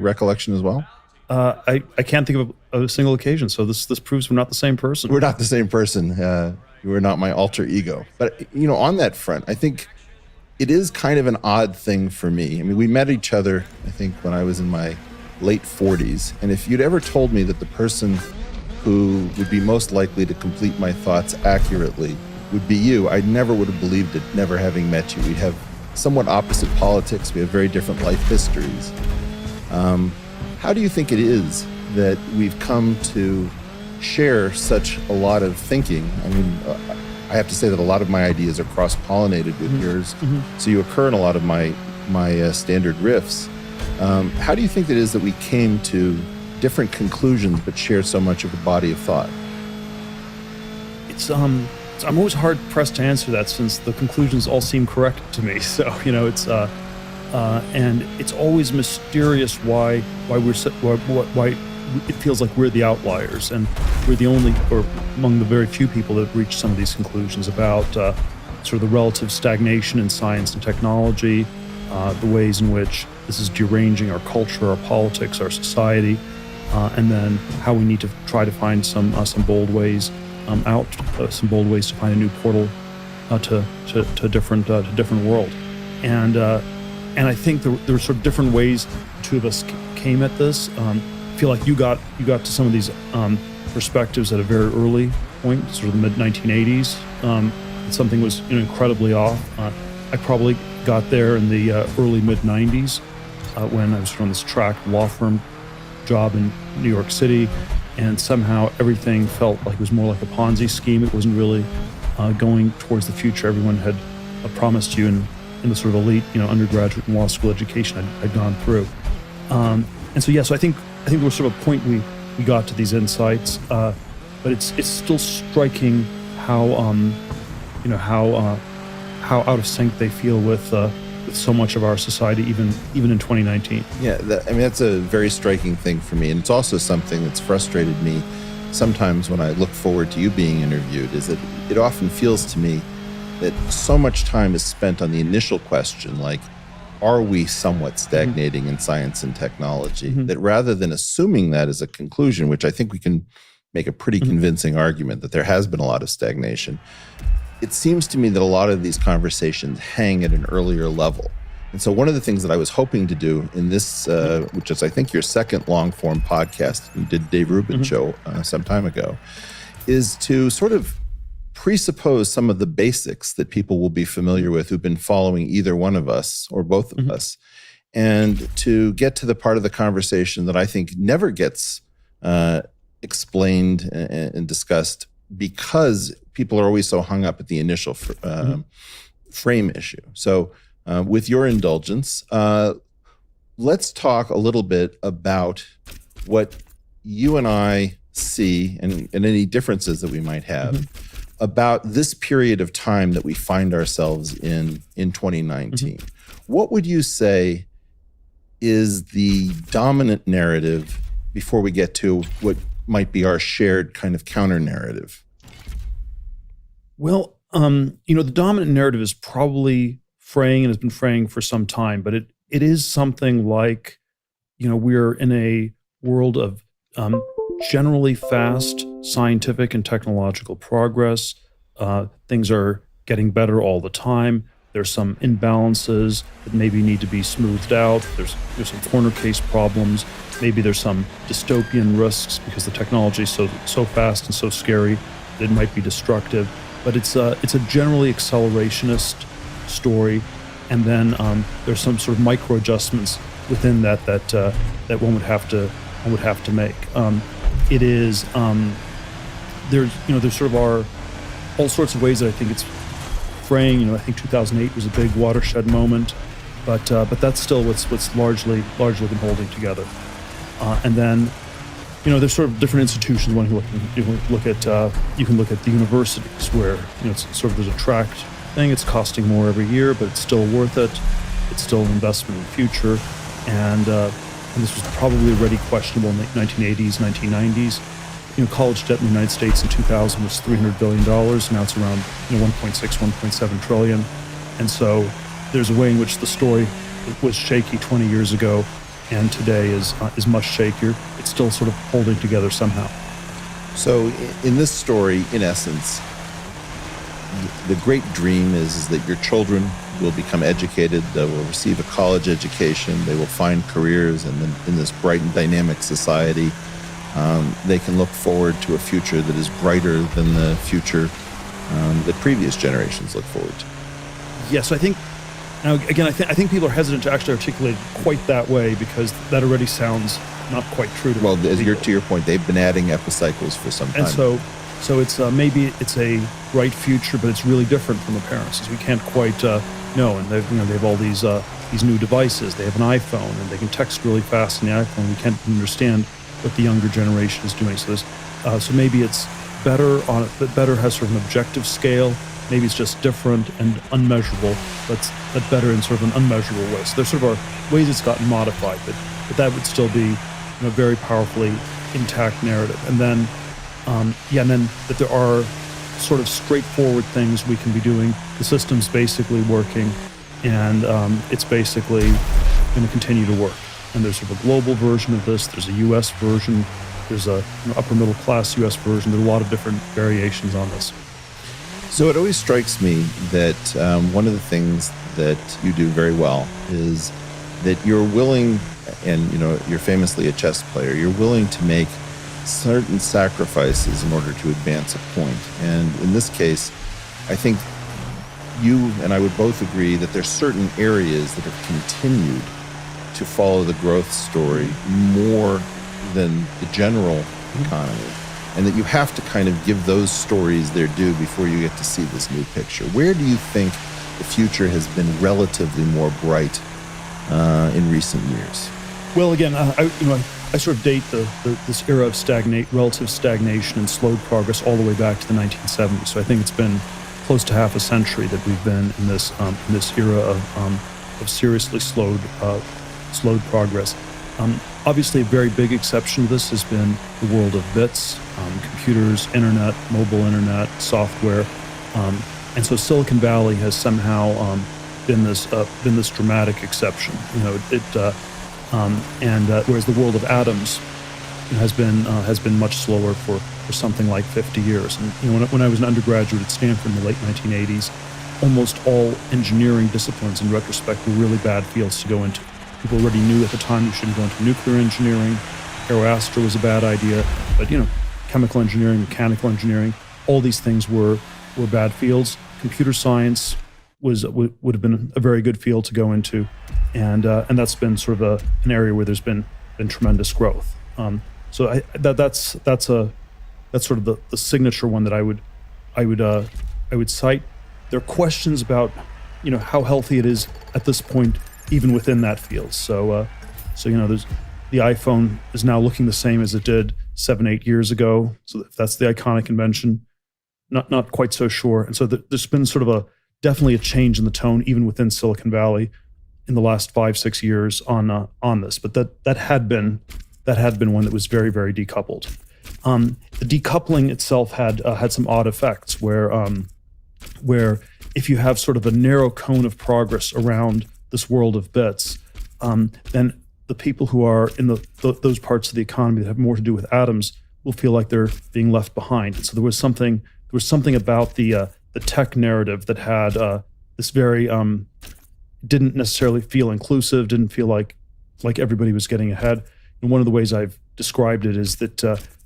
recollection as well? I can't think of a single occasion. So this proves we're not the same person. We're not the same person. You are not my alter ego. But, on that front, I think it is kind of an odd thing for me. I mean, we met each other, I think, when I was in my late 40s. And if you'd ever told me that the person who would be most likely to complete my thoughts accurately would be you, I never would have believed it, never having met you. We have somewhat opposite politics. We have very different life histories. How do you think it is that we've come to share such a lot of thinking? I mean, I have to say that a lot of my ideas are cross-pollinated with yours, so you occur in a lot of my standard riffs. How do you think it is that we came to different conclusions but share so much of a body of thought? I'm always hard pressed to answer that, since the conclusions all seem correct to me. So it's and it's always mysterious why it feels like we're the outliers, and we're the only, or among the very few people that have reached some of these conclusions about sort of the relative stagnation in science and technology, the ways in which this is deranging our culture, our politics, our society, and then how we need to try to find some bold ways some bold ways to find a new portal to a different world, and I think there were sort of different ways the two of us came at this. I feel like you got to some of these perspectives at a very early point, sort of the mid 1980s. Something was incredibly off. I probably got there in the early mid 90s when I was on this track law firm job in New York City, and somehow everything felt like it was more like a Ponzi scheme. It wasn't really going towards the future everyone had promised you in the sort of elite, undergraduate and law school education I'd gone through. And so I think there was sort of a point we got to these insights, but it's still striking how how out of sync they feel with so much of our society, even in 2019. Yeah, that's a very striking thing for me, and it's also something that's frustrated me sometimes when I look forward to you being interviewed, is that it often feels to me that so much time is spent on the initial question, like, are we somewhat stagnating in science and technology, that rather than assuming that as a conclusion, which I think we can make a pretty convincing argument that there has been a lot of stagnation, it seems to me that a lot of these conversations hang at an earlier level. And so one of the things that I was hoping to do in this, which is I think your second long-form podcast, you did Dave Rubin show some time ago, is to sort of presuppose some of the basics that people will be familiar with who've been following either one of us or both of us, and to get to the part of the conversation that I think never gets explained and discussed, because people are always so hung up at the initial frame issue. So with your indulgence, let's talk a little bit about what you and I see, and any differences that we might have about this period of time that we find ourselves in 2019. What would you say is the dominant narrative before we get to what might be our shared kind of counter narrative? Well, the dominant narrative is probably fraying and has been fraying for some time, but it is something like, we're in a world of generally fast scientific and technological progress. Things are getting better all the time. There's some imbalances that maybe need to be smoothed out. There's some corner case problems. Maybe there's some dystopian risks because the technology is so fast and so scary that it might be destructive. But it's a generally accelerationist story, and then there's some sort of micro adjustments within that one would have to make. It is there's sort of all sorts of ways that I think it's fraying. I think 2008 was a big watershed moment, but that's still what's largely been holding together. And then there's sort of different institutions. You can look at the universities, where it's sort of there's a tracked thing. It's costing more every year, but it's still worth it. It's still an investment in the future, and this was probably already questionable in the 1980s, 1990s. College debt in the United States in 2000 was $300 billion. Now it's around 1.6, 1.7 trillion. And so there's a way in which the story was shaky 20 years ago, and today is much shakier. It's still sort of holding together somehow. So in this story, in essence, the great dream is that your children will become educated, they will receive a college education, they will find careers, and then in this bright and dynamic society, they can look forward to a future that is brighter than the future that previous generations look forward to. Yes, I think, now again, I think people are hesitant to actually articulate it quite that way because that already sounds not quite true to Well, people. to your point, they've been adding epicycles for some time. And so it's maybe it's a bright future, but it's really different from the parents, as we can't quite know. And they have all these new devices. They have an iPhone, and they can text really fast on the iPhone. We can't understand what the younger generation is doing. So so maybe it's better but better has sort of an objective scale. Maybe it's just different and unmeasurable, but better in sort of an unmeasurable way. So there's sort of ways it's gotten modified, but that would still be a very powerfully intact narrative. And then, and then that there are sort of straightforward things we can be doing. The system's basically working, and it's basically going to continue to work. And there's sort of a global version of this. There's a U.S. version. There's a upper middle class U.S. version. There are a lot of different variations on this. So it always strikes me that one of the things that you do very well is that you're willing, and you're famously a chess player, you're willing to make certain sacrifices in order to advance a point. And in this case, I think you and I would both agree that there's certain areas that have continued to follow the growth story more than the general economy, and that you have to kind of give those stories their due before you get to see this new picture. Where do you think the future has been relatively more bright in recent years? Well, again, I sort of date this era of relative stagnation and slowed progress all the way back to the 1970s. So I think it's been close to half a century that we've been in this era of seriously slowed progress. Obviously, a very big exception to this has been the world of bits, computers, internet, mobile internet, software, and so Silicon Valley has somehow been this dramatic exception. Whereas the world of atoms has been much slower for something like 50 years. And when I was an undergraduate at Stanford in the late 1980s, almost all engineering disciplines, in retrospect, were really bad fields to go into. People already knew at the time you shouldn't go into nuclear engineering. Aeroastro was a bad idea, but chemical engineering, mechanical engineering, all these things were bad fields. Computer science would have been a very good field to go into, and that's been sort of an area where there's been tremendous growth. So that's sort of the signature one that I would cite. There are questions about how healthy it is at this point, even within that field. So there's the iPhone is now looking the same as it did 7-8 years ago. So if that's the iconic invention, not quite so sure. And so there's been sort of definitely a change in the tone, even within Silicon Valley, in the last 5-6 years on this. But that had been one that was very, very decoupled. The decoupling itself had some odd effects where if you have sort of a narrow cone of progress around this world of bits, then the people who are in those parts of the economy that have more to do with atoms will feel like they're being left behind. And so there was something about the tech narrative that had this very didn't necessarily feel inclusive, didn't feel like everybody was getting ahead. And one of the ways I've described it is that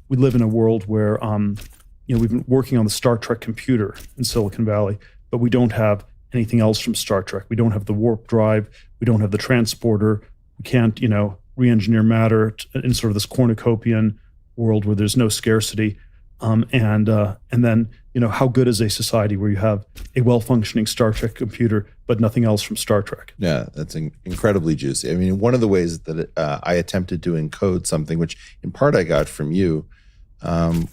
we live in a world where we've been working on the Star Trek computer in Silicon Valley, but we don't have anything else from Star Trek. We don't have the warp drive. We don't have the transporter. We can't, re-engineer matter in sort of this cornucopian world where there's no scarcity. And then, how good is a society where you have a well-functioning Star Trek computer, but nothing else from Star Trek? Yeah, that's incredibly juicy. I mean, one of the ways that I attempted to encode something, which in part I got from you,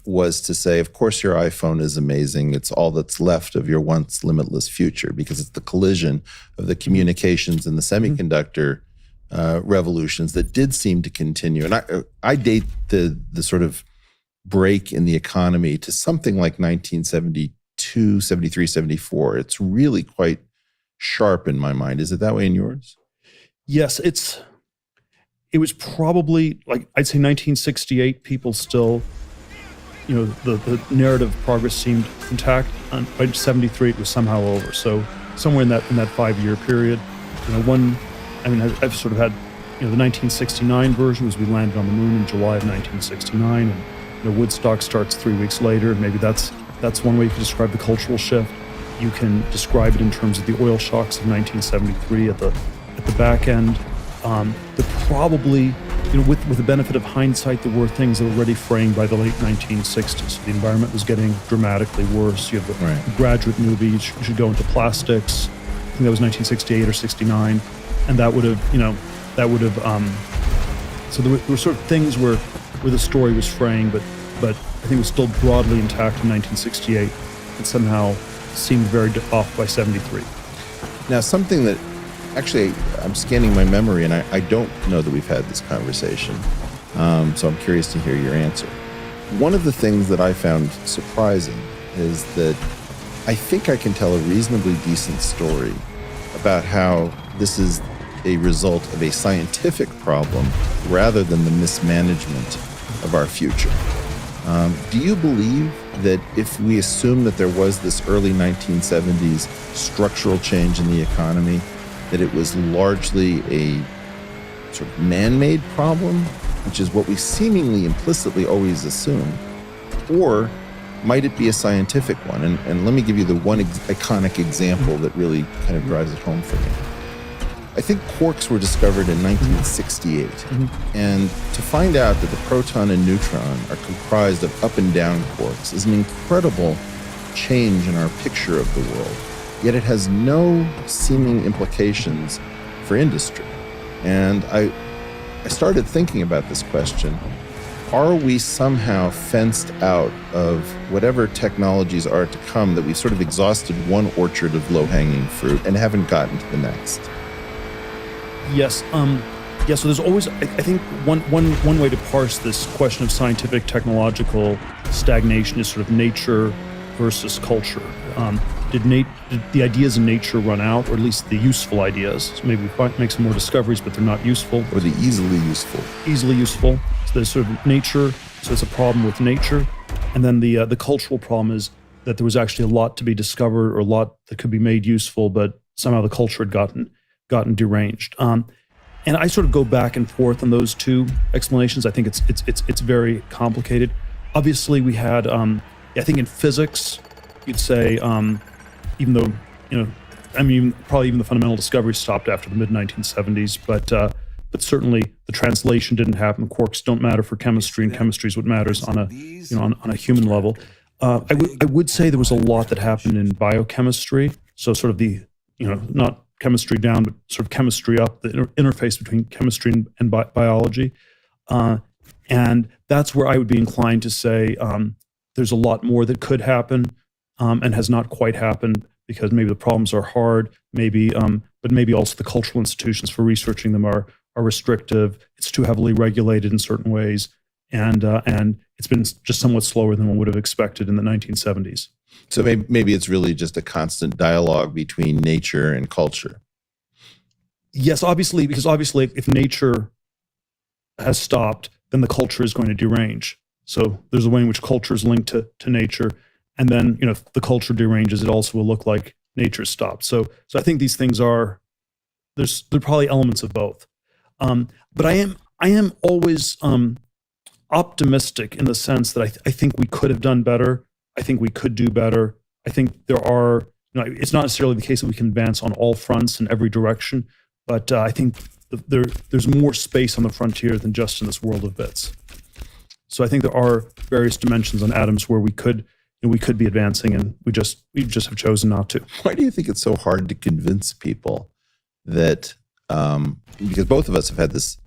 was to say, of course, your iPhone is amazing. It's all that's left of your once limitless future, because it's the collision of the communications and the semiconductor revolutions that did seem to continue. And I date the sort of break in the economy to something like 1972, 73, 74. It's really quite sharp in my mind. Is it that way in yours? Yes, it was probably like, I'd say 1968, people still, the narrative of progress seemed intact. By 73, it was somehow over. So somewhere in that 5-year period, I've sort of had, the 1969 version was we landed on the moon in July of 1969, and Woodstock starts 3 weeks later. Maybe that's one way you can describe the cultural shift. You can describe it in terms of the oil shocks of 1973 at the back end. There probably, with the benefit of hindsight, there were things that were already framed by the late 1960s. The environment was getting dramatically worse. You have the graduate movie, you should go into plastics. I think that was 1968 or 69. And that would have, so there were sort of things where the story was framed, but I think it was still broadly intact in 1968 and somehow seemed very off by 73. Now, something that actually, I'm scanning my memory, and I don't know that we've had this conversation, so I'm curious to hear your answer. One of the things that I found surprising is that I think I can tell a reasonably decent story about how this is a result of a scientific problem rather than the mismanagement of our future. Do you believe that if we assume that there was this early 1970s structural change in the economy, that it was largely a sort of man-made problem, which is what we seemingly implicitly always assume, or might it be a scientific one? And let me give you the one iconic example that really kind of drives it home for me. I think quarks were discovered in 1968, and to find out that the proton and neutron are comprised of up and down quarks is an incredible change in our picture of the world. Yet it has no seeming implications for industry. And I started thinking about this question. Are we somehow fenced out of whatever technologies are to come, that we've sort of exhausted one orchard of low-hanging fruit and haven't gotten to the next? Yes. So there's always, I think, one way to parse this question of scientific technological stagnation is sort of nature versus culture. Did the ideas in nature run out, or at least the useful ideas? So maybe we make some more discoveries, but they're not useful. Or the easily useful. Easily useful. So there's sort of nature, so it's a problem with nature. And then the cultural problem is that there was actually a lot to be discovered, or a lot that could be made useful, but somehow the culture had gotten deranged. And I sort of go back and forth on those two explanations. I think it's very complicated. Obviously, we had, I think in physics, you'd say, even though, probably even the fundamental discovery stopped after the mid-1970s, but certainly the translation didn't happen. Quarks don't matter for chemistry, and chemistry is what matters on a human level. I would say there was a lot that happened in biochemistry. So sort of the, not chemistry down, but sort of chemistry up, the interface between chemistry and biology. And that's where I would be inclined to say there's a lot more that could happen and has not quite happened, because maybe the problems are hard, but maybe also the cultural institutions for researching them are restrictive. It's too heavily regulated in certain ways, and it's been just somewhat slower than one would have expected in the 1970s. So maybe it's really just a constant dialogue between nature and culture. Yes, obviously, because if nature has stopped, then the culture is going to derange. So there's a way in which culture is linked to nature, and then if the culture deranges, it also will look like nature stopped. So I think these things there are probably elements of both. But I am always optimistic in the sense that I think we could have done better. I think we could do better. I think there are, it's not necessarily the case that we can advance on all fronts in every direction, but I think there's more space on the frontier than just in this world of bits. So I think there are various dimensions on atoms where we could be advancing, and we just have chosen not to. Why do you think it's so hard to convince people that, because both of us have had this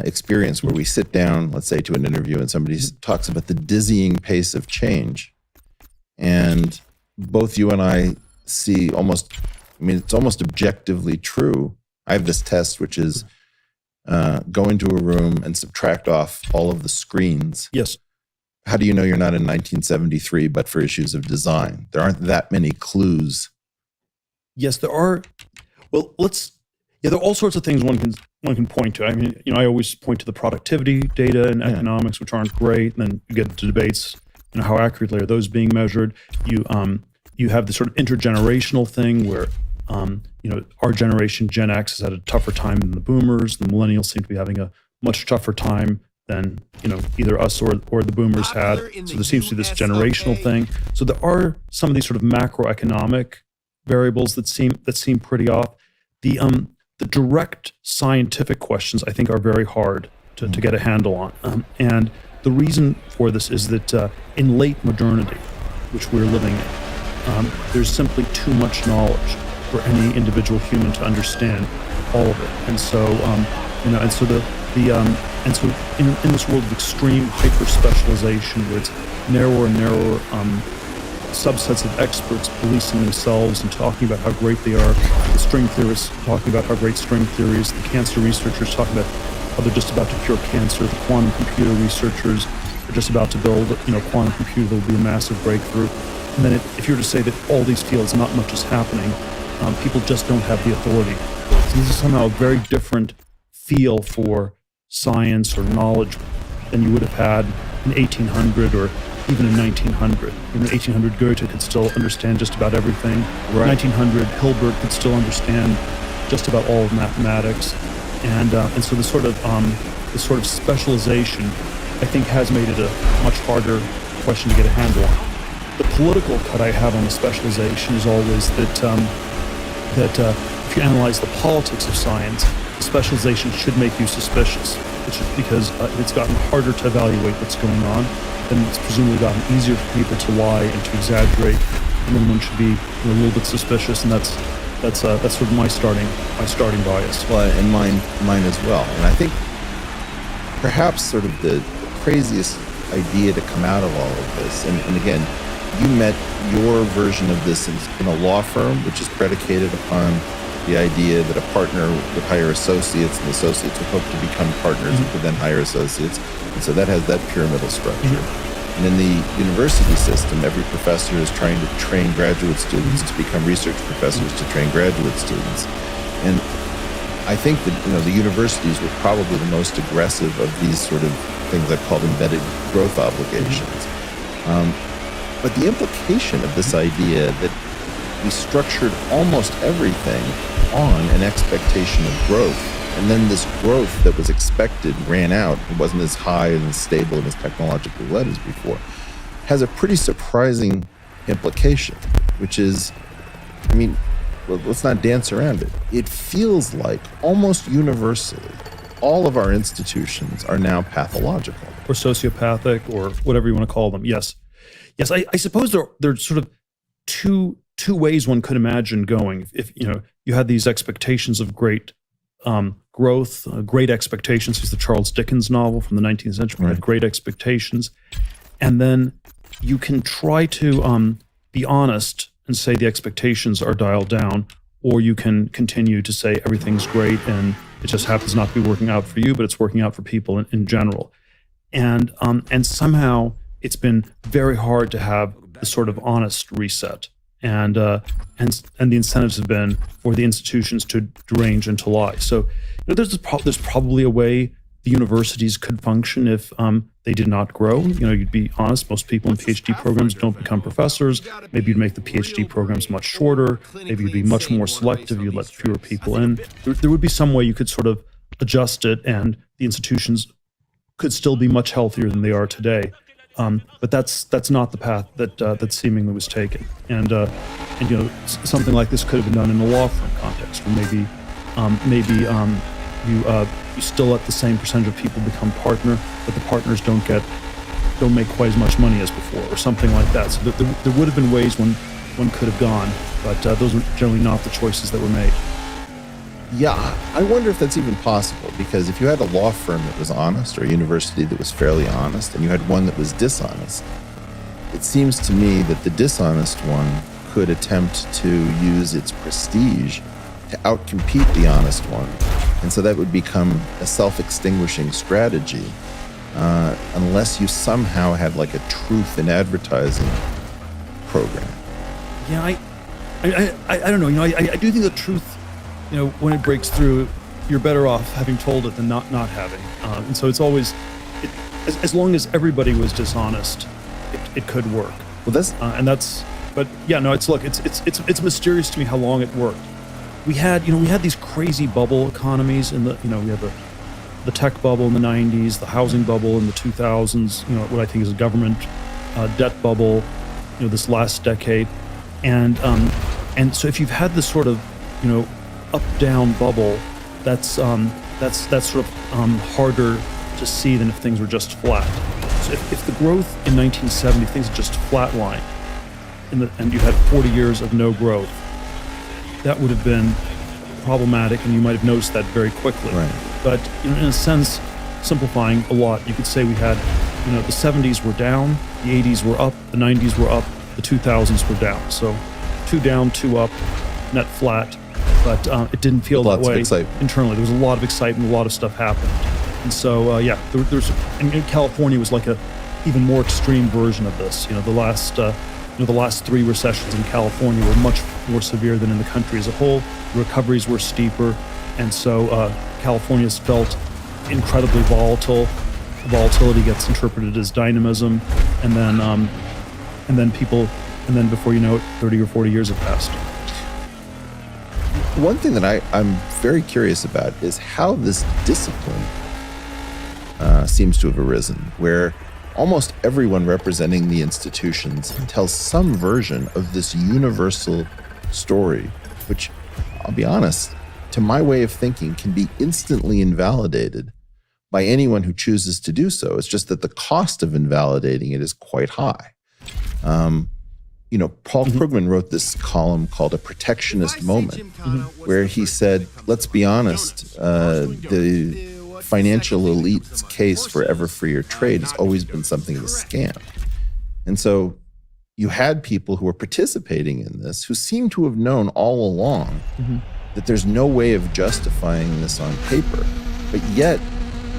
experience where we sit down, let's say, to an interview, and somebody talks about the dizzying pace of change, and both you and I see it's almost objectively true. I have this test, which is go into a room and subtract off all of the screens. Yes. How do you know you're not in 1973, but for issues of design? There aren't that many clues. Yes, there are. Well, Yeah, there are all sorts of things one can point to. I mean, I always point to the productivity data in economics, which aren't great, and then you get into debates, how accurately are those being measured. You have the sort of intergenerational thing where our generation, Gen X, has had a tougher time than the boomers. The millennials seem to be having a much tougher time than either us or the boomers had. So there seems to be this generational thing. So there are some of these sort of macroeconomic variables that seem pretty off. The direct scientific questions, I think, are very hard to get a handle on. And the reason for this is that in late modernity, which we're living in, there's simply too much knowledge for any individual human to understand all of it. And so, and so in this world of extreme hyper specialization, where it's narrower and narrower subsets of experts policing themselves and talking about how great they are, the string theorists talking about how great string theory is, the cancer researchers talking about how they're just about to cure cancer, the quantum computer researchers are just about to build a quantum computer that will be a massive breakthrough. And then if you were to say that all these fields, not much is happening, people just don't have the authority. So this is somehow a very different feel for science or knowledge than you would have had in 1800 or even in 1900. In 1800, Goethe could still understand just about everything. Right. 1900, Hilbert could still understand just about all of mathematics. And so the sort of specialization, I think, has made it a much harder question to get a handle on. The political cut I have on the specialization is always that if you analyze the politics of science, the specialization should make you suspicious. Because it's gotten harder to evaluate what's going on, then it's presumably gotten easier for people to lie and to exaggerate, and then one should be a little bit suspicious, and that's sort of my starting bias. Well, and mine as well. And I think perhaps sort of the craziest idea to come out of all of this, and again, you met your version of this in a law firm, which is predicated upon the idea that a partner would hire associates, and the associates would hope to become partners, who could then hire associates. And so that has that pyramidal structure. And in the university system, every professor is trying to train graduate students to become research professors to train graduate students. And I think that the universities were probably the most aggressive of these sort of things I've called embedded growth obligations. But the implication of this idea that we structured almost everything on an expectation of growth, and then this growth that was expected ran out, it wasn't as high and as stable and as technologically led as before, has a pretty surprising implication, which is, let's not dance around it. It feels like almost universally, all of our institutions are now pathological. Or sociopathic, or whatever you want to call them. Yes, I suppose there are sort of two ways one could imagine going. If you had these expectations of great growth, great expectations. Is the Charles Dickens novel from the 19th century. We had great expectations, and then you can try to be honest and say the expectations are dialed down, or you can continue to say everything's great and it just happens not to be working out for you, but it's working out for people in general. And somehow it's been very hard to have the sort of honest reset. And the incentives have been for the institutions to derange and to lie. So there's probably a way the universities could function if they did not grow. You'd be honest, most people in PhD programs don't become professors. Maybe you'd make the PhD programs much shorter. Maybe you'd be much more selective. You'd let fewer people in. There would be some way you could sort of adjust it, and the institutions could still be much healthier than they are today. But that's not the path that seemingly was taken. And something like this could have been done in a law firm context, where maybe you still let the same percentage of people become partner, but the partners don't make quite as much money as before, or something like that. So there would have been ways one could have gone, but those were generally not the choices that were made. Yeah, I wonder if that's even possible, because if you had a law firm that was honest, or a university that was fairly honest, and you had one that was dishonest, it seems to me that the dishonest one could attempt to use its prestige to outcompete the honest one. And so that would become a self-extinguishing strategy, unless you somehow had like a truth in advertising program. Yeah, I don't know. I do think the truth when it breaks through, you're better off having told it than not having. And so it's always, as long as everybody was dishonest, it could work. Well, But yeah, no, it's mysterious to me how long it worked. We had these crazy bubble economies we had the tech bubble in the 90s, the housing bubble in the 2000s, what I think is a government debt bubble, this last decade. And so if you've had this sort of, up-down bubble, that's sort of harder to see than if things were just flat. So if the growth in 1970, things just flatlined, and you had 40 years of no growth, that would have been problematic, and you might have noticed that very quickly. Right. But in a sense, simplifying a lot, you could say we had, the 70s were down, the 80s were up, the 90s were up, the 2000s were down. So 2 down, 2 up, net flat. But it didn't feel that way internally. There was a lot of excitement, a lot of stuff happened. And so, and California was like a even more extreme version of this. The last 3 recessions in California were much more severe than in the country as a whole. The recoveries were steeper, and so California's felt incredibly volatile. Volatility gets interpreted as dynamism, and then before you know it, 30 or 40 years have passed. One thing that I'm very curious about is how this discipline seems to have arisen, where almost everyone representing the institutions tells some version of this universal story, which, I'll be honest, to my way of thinking, can be instantly invalidated by anyone who chooses to do so. It's just that the cost of invalidating it is quite high. Paul Krugman wrote this column called A Protectionist Moment, where he said, let's be honest, the financial elite's case for ever freer trade has always been something of a scam. And so you had people who were participating in this who seem to have known all along that there's no way of justifying this on paper, but yet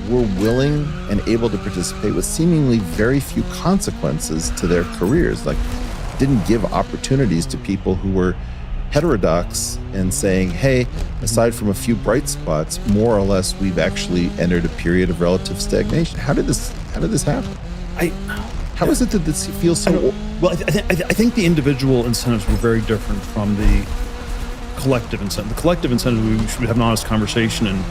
were willing and able to participate with seemingly very few consequences to their careers. Like, didn't give opportunities to people who were heterodox and saying, hey, aside from a few bright spots, more or less, we've actually entered a period of relative stagnation. How did this happen? How is it that this feels so? Well, I think the individual incentives were very different from the collective incentive. The collective incentive, we should have an honest conversation and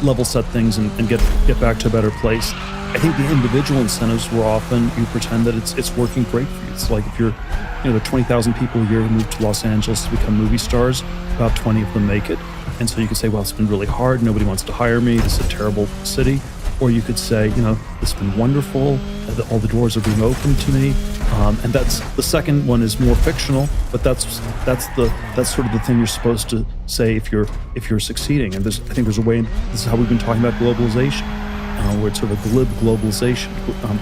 level set things and get back to a better place. I think the individual incentives were often, you pretend that it's working great for you. It's like if you're, there are 20,000 people a year who move to Los Angeles to become movie stars, about 20 of them make it. And so you could say, well, it's been really hard. Nobody wants to hire me. This is a terrible city. Or you could say, it's been wonderful. All the doors are being opened to me. And that's the second one is more fictional, but that's sort of the thing you're supposed to say if you're succeeding. And I think there's a way. This is how we've been talking about globalization, where it's sort of a glib globalization.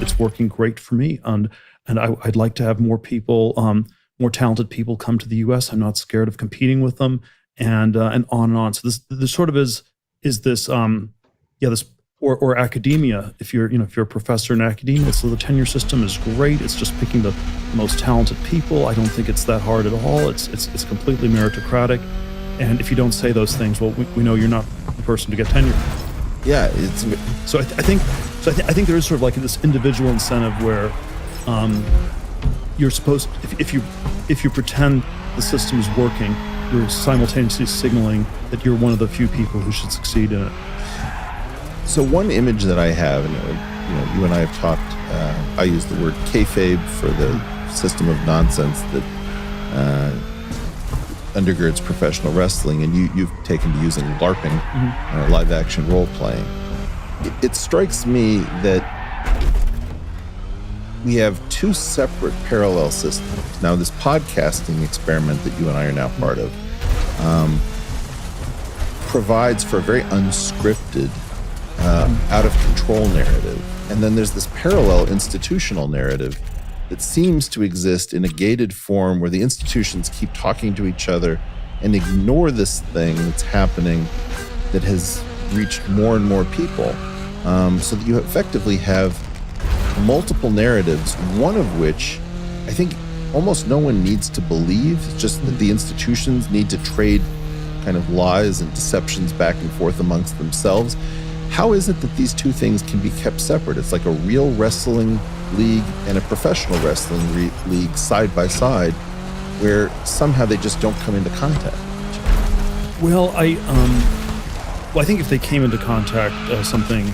It's working great for me, and I'd like to have more people, more talented people come to the U.S. I'm not scared of competing with them, and on and on. So this sort of is this this. Or academia, if you're a professor in academia, so the tenure system is great. It's just picking the most talented people. I don't think it's that hard at all. It's completely meritocratic. And if you don't say those things, well, we know you're not the person to get tenure. Yeah, So I think there is sort of like this individual incentive where you're supposed, if you pretend the system is working, you're simultaneously signaling that you're one of the few people who should succeed in it. So one image that I have, and you and I have talked, I use the word kayfabe for the system of nonsense that undergirds professional wrestling, and you've taken to using LARPing, live action role playing. It strikes me that we have 2 separate parallel systems. Now, this podcasting experiment that you and I are now part of provides for a very unscripted, out of control narrative. And then there's this parallel institutional narrative that seems to exist in a gated form where the institutions keep talking to each other and ignore this thing that's happening that has reached more and more people. So that you effectively have multiple narratives, one of which I think almost no one needs to believe. It's just that the institutions need to trade kind of lies and deceptions back and forth amongst themselves. How is it that these two things can be kept separate? It's like a real wrestling league and a professional wrestling league side by side, where somehow they just don't come into contact. Well, I think if they came into contact, something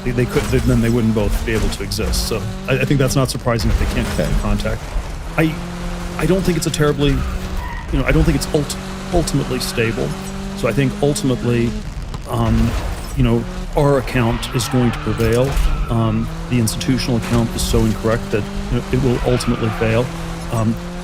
they could, then they wouldn't both be able to exist. So I think that's not surprising if they can't come into contact. I don't think it's a terribly, I don't think it's ultimately stable. So I think ultimately, our account is going to prevail. The institutional account is so incorrect that it will ultimately fail.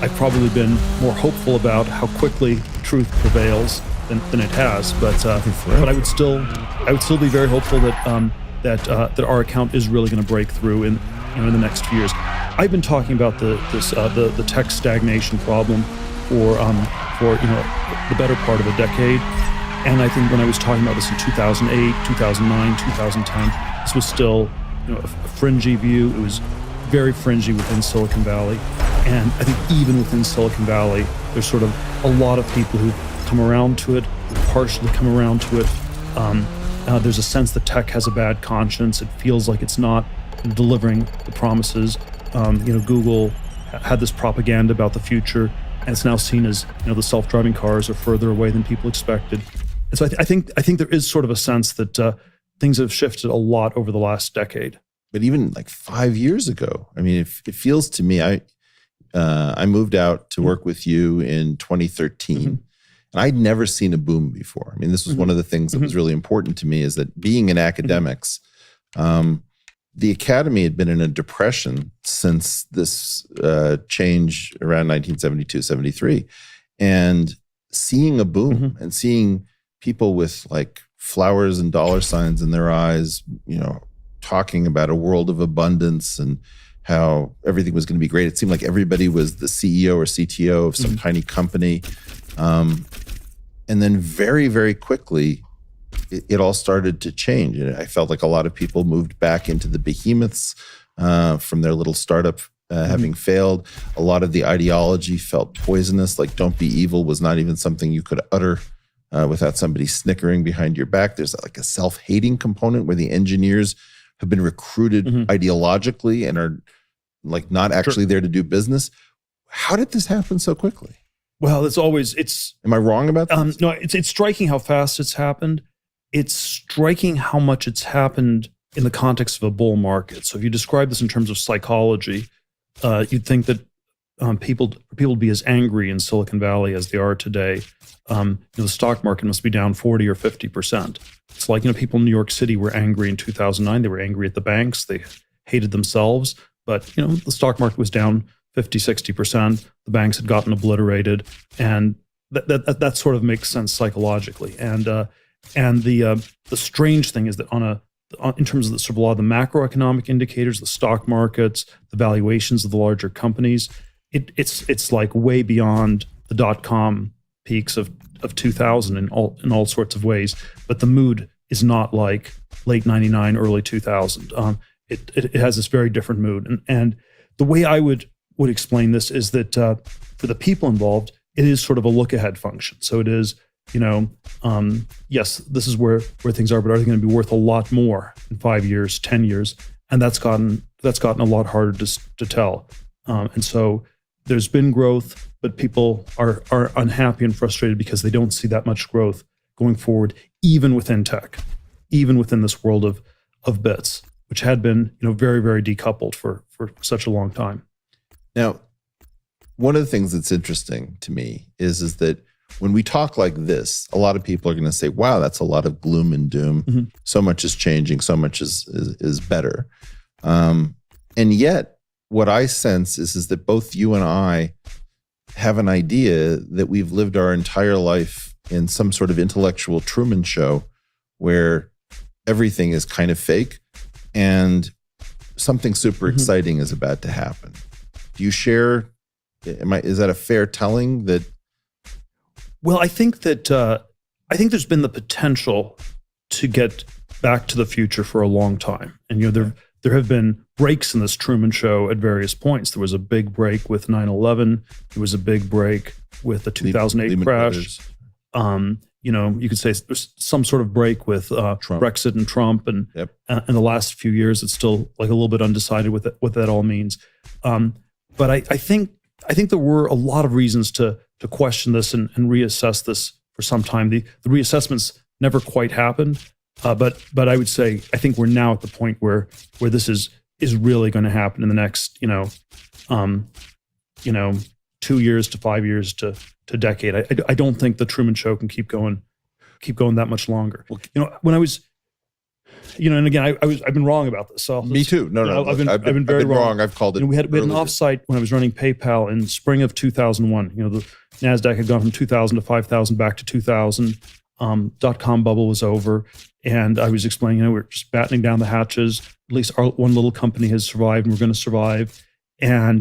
I've probably been more hopeful about how quickly truth prevails than it has, but I would still be very hopeful that our account is really going to break through in the next few years. I've been talking about the tech stagnation problem for the better part of a decade. And I think when I was talking about this in 2008, 2009, 2010, this was still a fringy view. It was very fringy within Silicon Valley. And I think even within Silicon Valley, there's sort of a lot of people who've come around to it, who've partially come around to it. There's a sense that tech has a bad conscience. It feels like it's not delivering the promises. Google had this propaganda about the future, and it's now seen as the self-driving cars are further away than people expected. And so I think there is sort of a sense that things have shifted a lot over the last decade. But even like 5 years ago, I mean, it feels to me, I moved out to work with you in 2013, and I'd never seen a boom before. I mean, this was one of the things that was really important to me, is that being in academics, the academy had been in a depression since this change around 1972, 73. And seeing a boom and seeing people with like flowers and dollar signs in their eyes, talking about a world of abundance and how everything was going to be great. It seemed like everybody was the CEO or CTO of some tiny company. And then very, very quickly, it all started to change. And I felt like a lot of people moved back into the behemoths from their little startup having failed. A lot of the ideology felt poisonous, like don't be evil was not even something you could utter without somebody snickering behind your back. There's like a self-hating component where the engineers have been recruited ideologically and are like not actually there to do business. How did this happen so quickly? Well, Am I wrong about that? No, it's striking how fast it's happened. It's striking how much it's happened in the context of a bull market. So if you describe this in terms of psychology, you'd think that people would be as angry in Silicon Valley as they are today. The stock market must be down 40 or 50%. It's like, people in New York City were angry in 2009. They were angry at the banks. They hated themselves. But, the stock market was down 50, 60%. The banks had gotten obliterated. And that sort of makes sense psychologically. And the strange thing is that in terms of the sort of a lot of the macroeconomic indicators, the stock markets, the valuations of the larger companies, it's like way beyond the dot-com peaks of 2000 in all sorts of ways. But the mood is not like late 99, early 2000. It has this very different mood. And the way I would explain this is that for the people involved, it is sort of a look ahead function. So it is, yes, this is where things are, but are they going to be worth a lot more in 5 years, 10 years? And that's gotten a lot harder to tell. And so there's been growth, but people are unhappy and frustrated because they don't see that much growth going forward, even within tech, even within this world of bits, which had been very, very decoupled for such a long time. Now, one of the things that's interesting to me is that when we talk like this, a lot of people are going to say, wow, that's a lot of gloom and doom. So much is changing, so much is better. And yet, what I sense is that both you and I have an idea that we've lived our entire life in some sort of intellectual Truman Show where everything is kind of fake and something super exciting is about to happen. Do you share? Is that a fair telling? That? Well, I think there's been the potential to get back to the future for a long time, and there have been breaks in this Truman Show at various points. There was a big break with 9/11. There was a big break with the 2008 crash. you could say there's some sort of break with Brexit and Trump, and Yep. in the last few years, it's still like a little bit undecided what that all means. But I think there were a lot of reasons to question this and reassess this for some time. The reassessments never quite happened, but I would say I think we're now at the point where this is really going to happen in the next 2 years to 5 years to a decade. I don't think the Truman Show can keep going that much longer. When I was, and again, I've been wrong about this. So Me too. No. I've been very wrong. I've called it. We had an offsite when I was running PayPal in spring of 2001. The NASDAQ had gone from 2,000 to 5,000 back to 2,000. .com bubble was over. And I was explaining, we're just battening down the hatches. At least our one little company has survived and we're going to survive. And,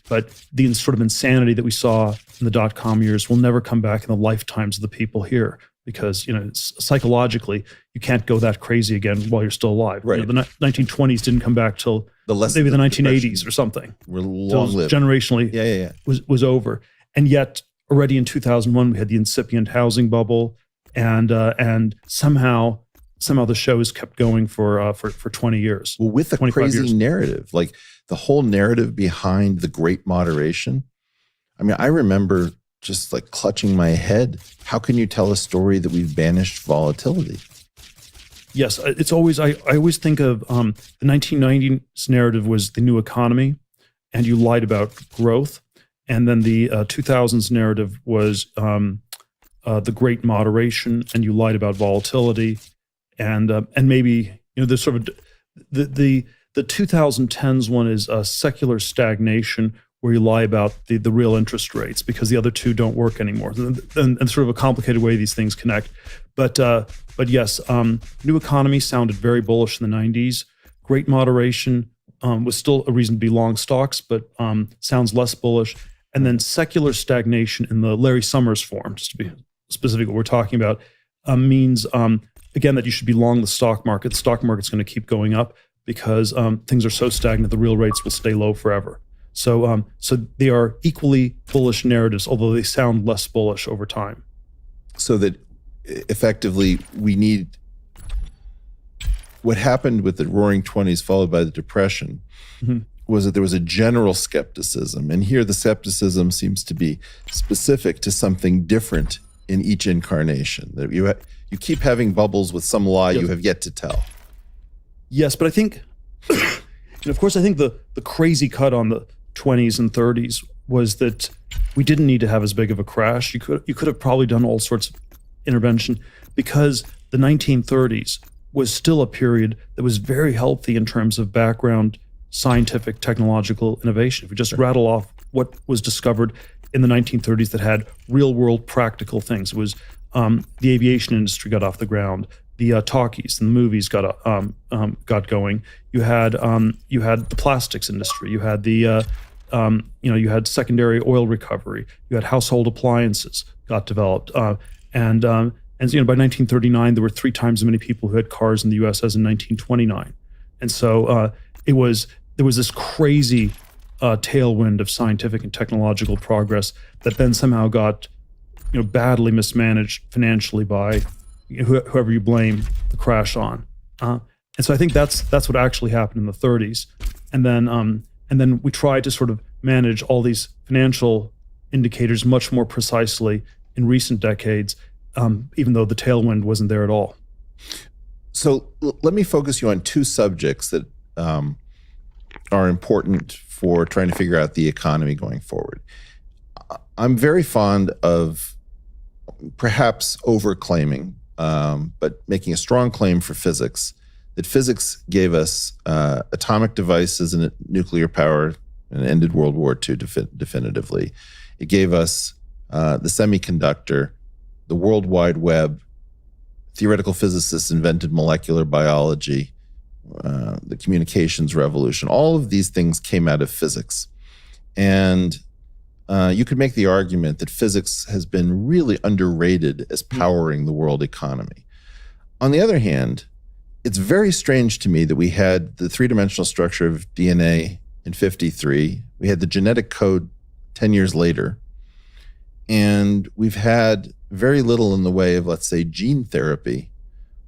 but the sort of insanity that we saw in the .com years will never come back in the lifetimes of the people here, because, psychologically, you can't go that crazy again while you're still alive. Right. The 1920s didn't come back till maybe the 1980s or something. We're long-lived. Generationally, was over. And yet, already in 2001, we had the incipient housing bubble, and somehow the show has kept going for 20 years. Well, with a crazy narrative, like the whole narrative behind the Great Moderation. I mean, I remember just like clutching my head. How can you tell a story that we've banished volatility? Yes, it's always, I always think of the 1990s narrative was the new economy, and you lied about growth. And then the 2000s narrative was the Great Moderation, and you lied about volatility. And maybe, the sort of, the 2010s one is secular stagnation, where you lie about the real interest rates, because the other two don't work anymore. And sort of a complicated way these things connect. But yes, new economy sounded very bullish in the 90s. Great Moderation was still a reason to be long stocks, but sounds less bullish. And then secular stagnation in the Larry Summers form, just to be specific what we're talking about, means, again, that you should be long the stock market. The stock market's going to keep going up because things are so stagnant, the real rates will stay low forever. So they are equally bullish narratives, although they sound less bullish over time. So that effectively we need what happened with the Roaring '20s followed by the Depression was that there was a general skepticism. And here the skepticism seems to be specific to something different in each incarnation. That you keep having bubbles with some lie you have yet to tell. Yes, but I think, and of course, I think the crazy cut on the 20s and 30s was that we didn't need to have as big of a crash. You could have probably done all sorts of intervention, because the 1930s was still a period that was very healthy in terms of background scientific technological innovation. If we just rattle off what was discovered in the 1930s that had real world practical things, it was the aviation industry got off the ground. The talkies and the movies got going. You had the plastics industry. You had the you had secondary oil recovery. You had household appliances got developed. And by 1939 there were 3 times as many people who had cars in the U.S. as in 1929. And so there was this crazy tailwind of scientific and technological progress that then somehow got badly mismanaged financially by whoever you blame the crash on. And so I think that's what actually happened in the 30s. And then we tried to sort of manage all these financial indicators much more precisely in recent decades, even though the tailwind wasn't there at all. So let me focus you on 2 subjects that are important for trying to figure out the economy going forward. I'm very fond of perhaps overclaiming, but making a strong claim for physics, that physics gave us atomic devices and nuclear power and ended World War II definitively. It gave us the semiconductor, the World Wide Web. Theoretical physicists invented molecular biology, the communications revolution. All of these things came out of physics. And you could make the argument that physics has been really underrated as powering the world economy. On the other hand, it's very strange to me that we had the 3-dimensional structure of DNA in '53. We had the genetic code 10 years later. And we've had very little in the way of, let's say, gene therapy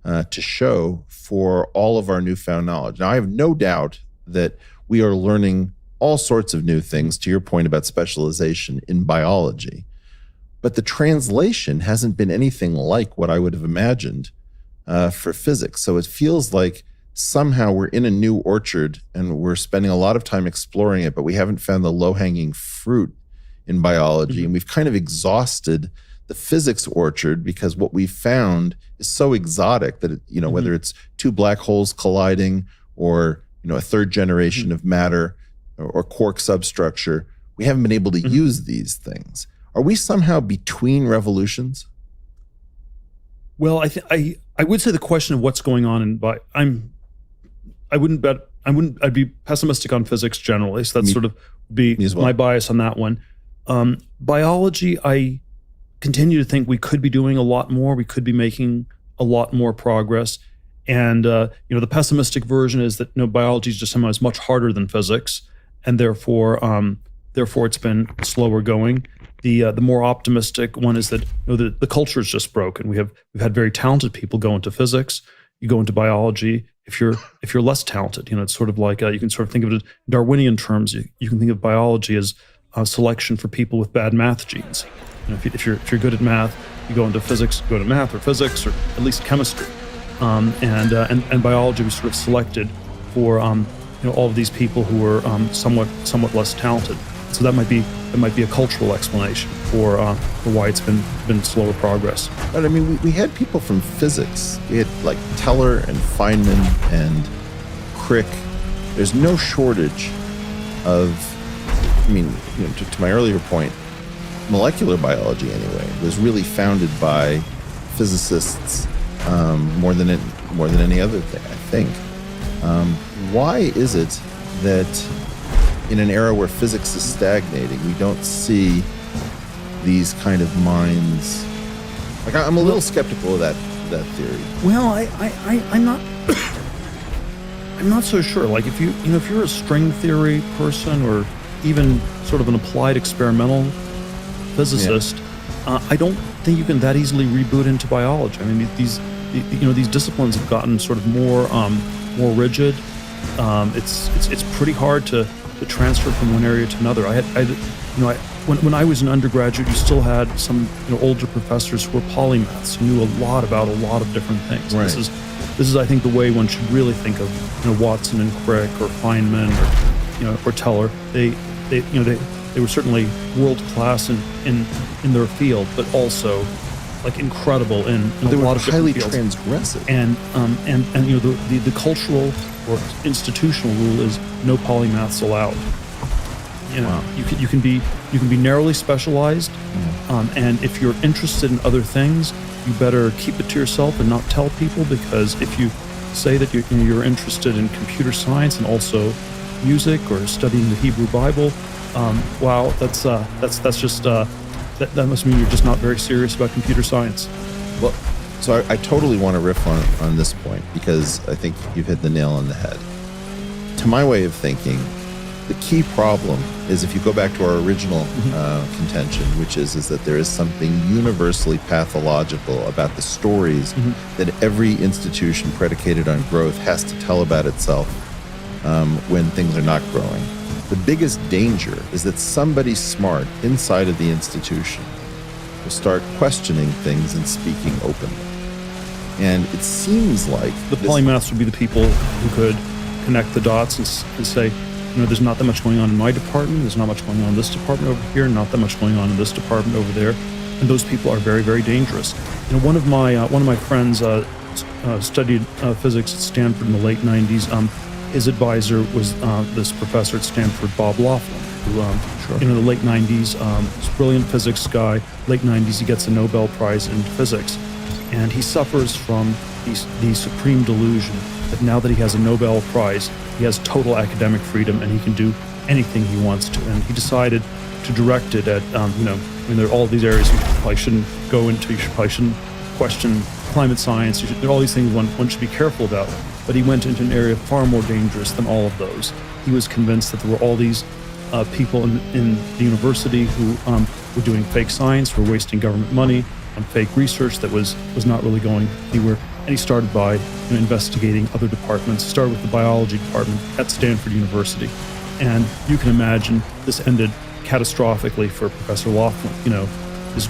to show for all of our newfound knowledge. Now, I have no doubt that we are learning all sorts of new things, to your point about specialization in biology. But the translation hasn't been anything like what I would have imagined for physics. So it feels like somehow we're in a new orchard and we're spending a lot of time exploring it, but we haven't found the low-hanging fruit in biology. And we've kind of exhausted the physics orchard because what we've found is so exotic that, whether it's two black holes colliding or, a third generation of matter or quark substructure, we haven't been able to use these things. Are we somehow between revolutions? Well, I would say the question of what's going on I'd be pessimistic on physics generally. So that's sort of be my bias on that one. Biology, I continue to think we could be doing a lot more. We could be making a lot more progress. And the pessimistic version is that biology is just somehow is much harder than physics, and therefore it's been slower going. The more optimistic one is that the culture is just broken. We've had very talented people go into physics. You go into biology. If you're less talented, it's sort of like you can sort of think of it in Darwinian terms. You can think of biology as selection for people with bad math genes. If you're good at math, you go into physics, go to math or physics or at least chemistry. And biology was sort of selected for all of these people who were somewhat less talented. So that might be a cultural explanation for why it's been slower progress. But I mean, we had people from physics. We had like Teller and Feynman and Crick. There's no shortage of, to my earlier point, molecular biology anyway was really founded by physicists more than any other thing, I think. Why is it that in an era where physics is stagnating, we don't see these kind of minds? Like, I'm a little skeptical of that theory. Well, I'm not. I'm not so sure. Like, if you're a string theory person or even sort of an applied experimental physicist, I don't think you can that easily reboot into biology. I mean, these disciplines have gotten sort of more rigid. It's pretty hard to transfer from one area to another. When I was an undergraduate, you still had some older professors who were polymaths who knew a lot about a lot of different things. Right. This is I think the way one should really think of Watson and Crick or Feynman or Teller. They were certainly world class in their field, but also like incredible in a lot of highly different fields. transgressive. And the cultural or institutional rule is no polymaths allowed. Wow. You can be narrowly specialized, and if you're interested in other things, you better keep it to yourself and not tell people, because if you say that you're interested in computer science and also music or studying the Hebrew Bible, wow, that's just that must mean you're just not very serious about computer science. Well, so I totally want to riff on this point, because I think you've hit the nail on the head. To my way of thinking, the key problem is, if you go back to our original contention, which is that there is something universally pathological about the stories that every institution predicated on growth has to tell about itself when things are not growing. The biggest danger is that somebody smart inside of the institution will start questioning things and speaking openly. And it seems like the polymaths would be the people who could connect the dots and say, there's not that much going on in my department, there's not much going on in this department over here, not that much going on in this department over there. And those people are very, very dangerous. One of my friends studied physics at Stanford in the late 90s. His advisor was this professor at Stanford, Bob Laughlin, who in the late 90s, this brilliant physics guy. Late 90s, he gets a Nobel Prize in physics, and he suffers from the supreme delusion that now that he has a Nobel Prize, he has total academic freedom and he can do anything he wants to. And he decided to direct it at, there are all these areas you probably shouldn't go into. You probably shouldn't question climate science. There are all these things one should be careful about. But he went into an area far more dangerous than all of those. He was convinced that there were all these people in the university who were doing fake science, were wasting government money on fake research that was not really going anywhere. And he started by investigating other departments. He started with the biology department at Stanford University. And you can imagine this ended catastrophically for Professor Laughlin. His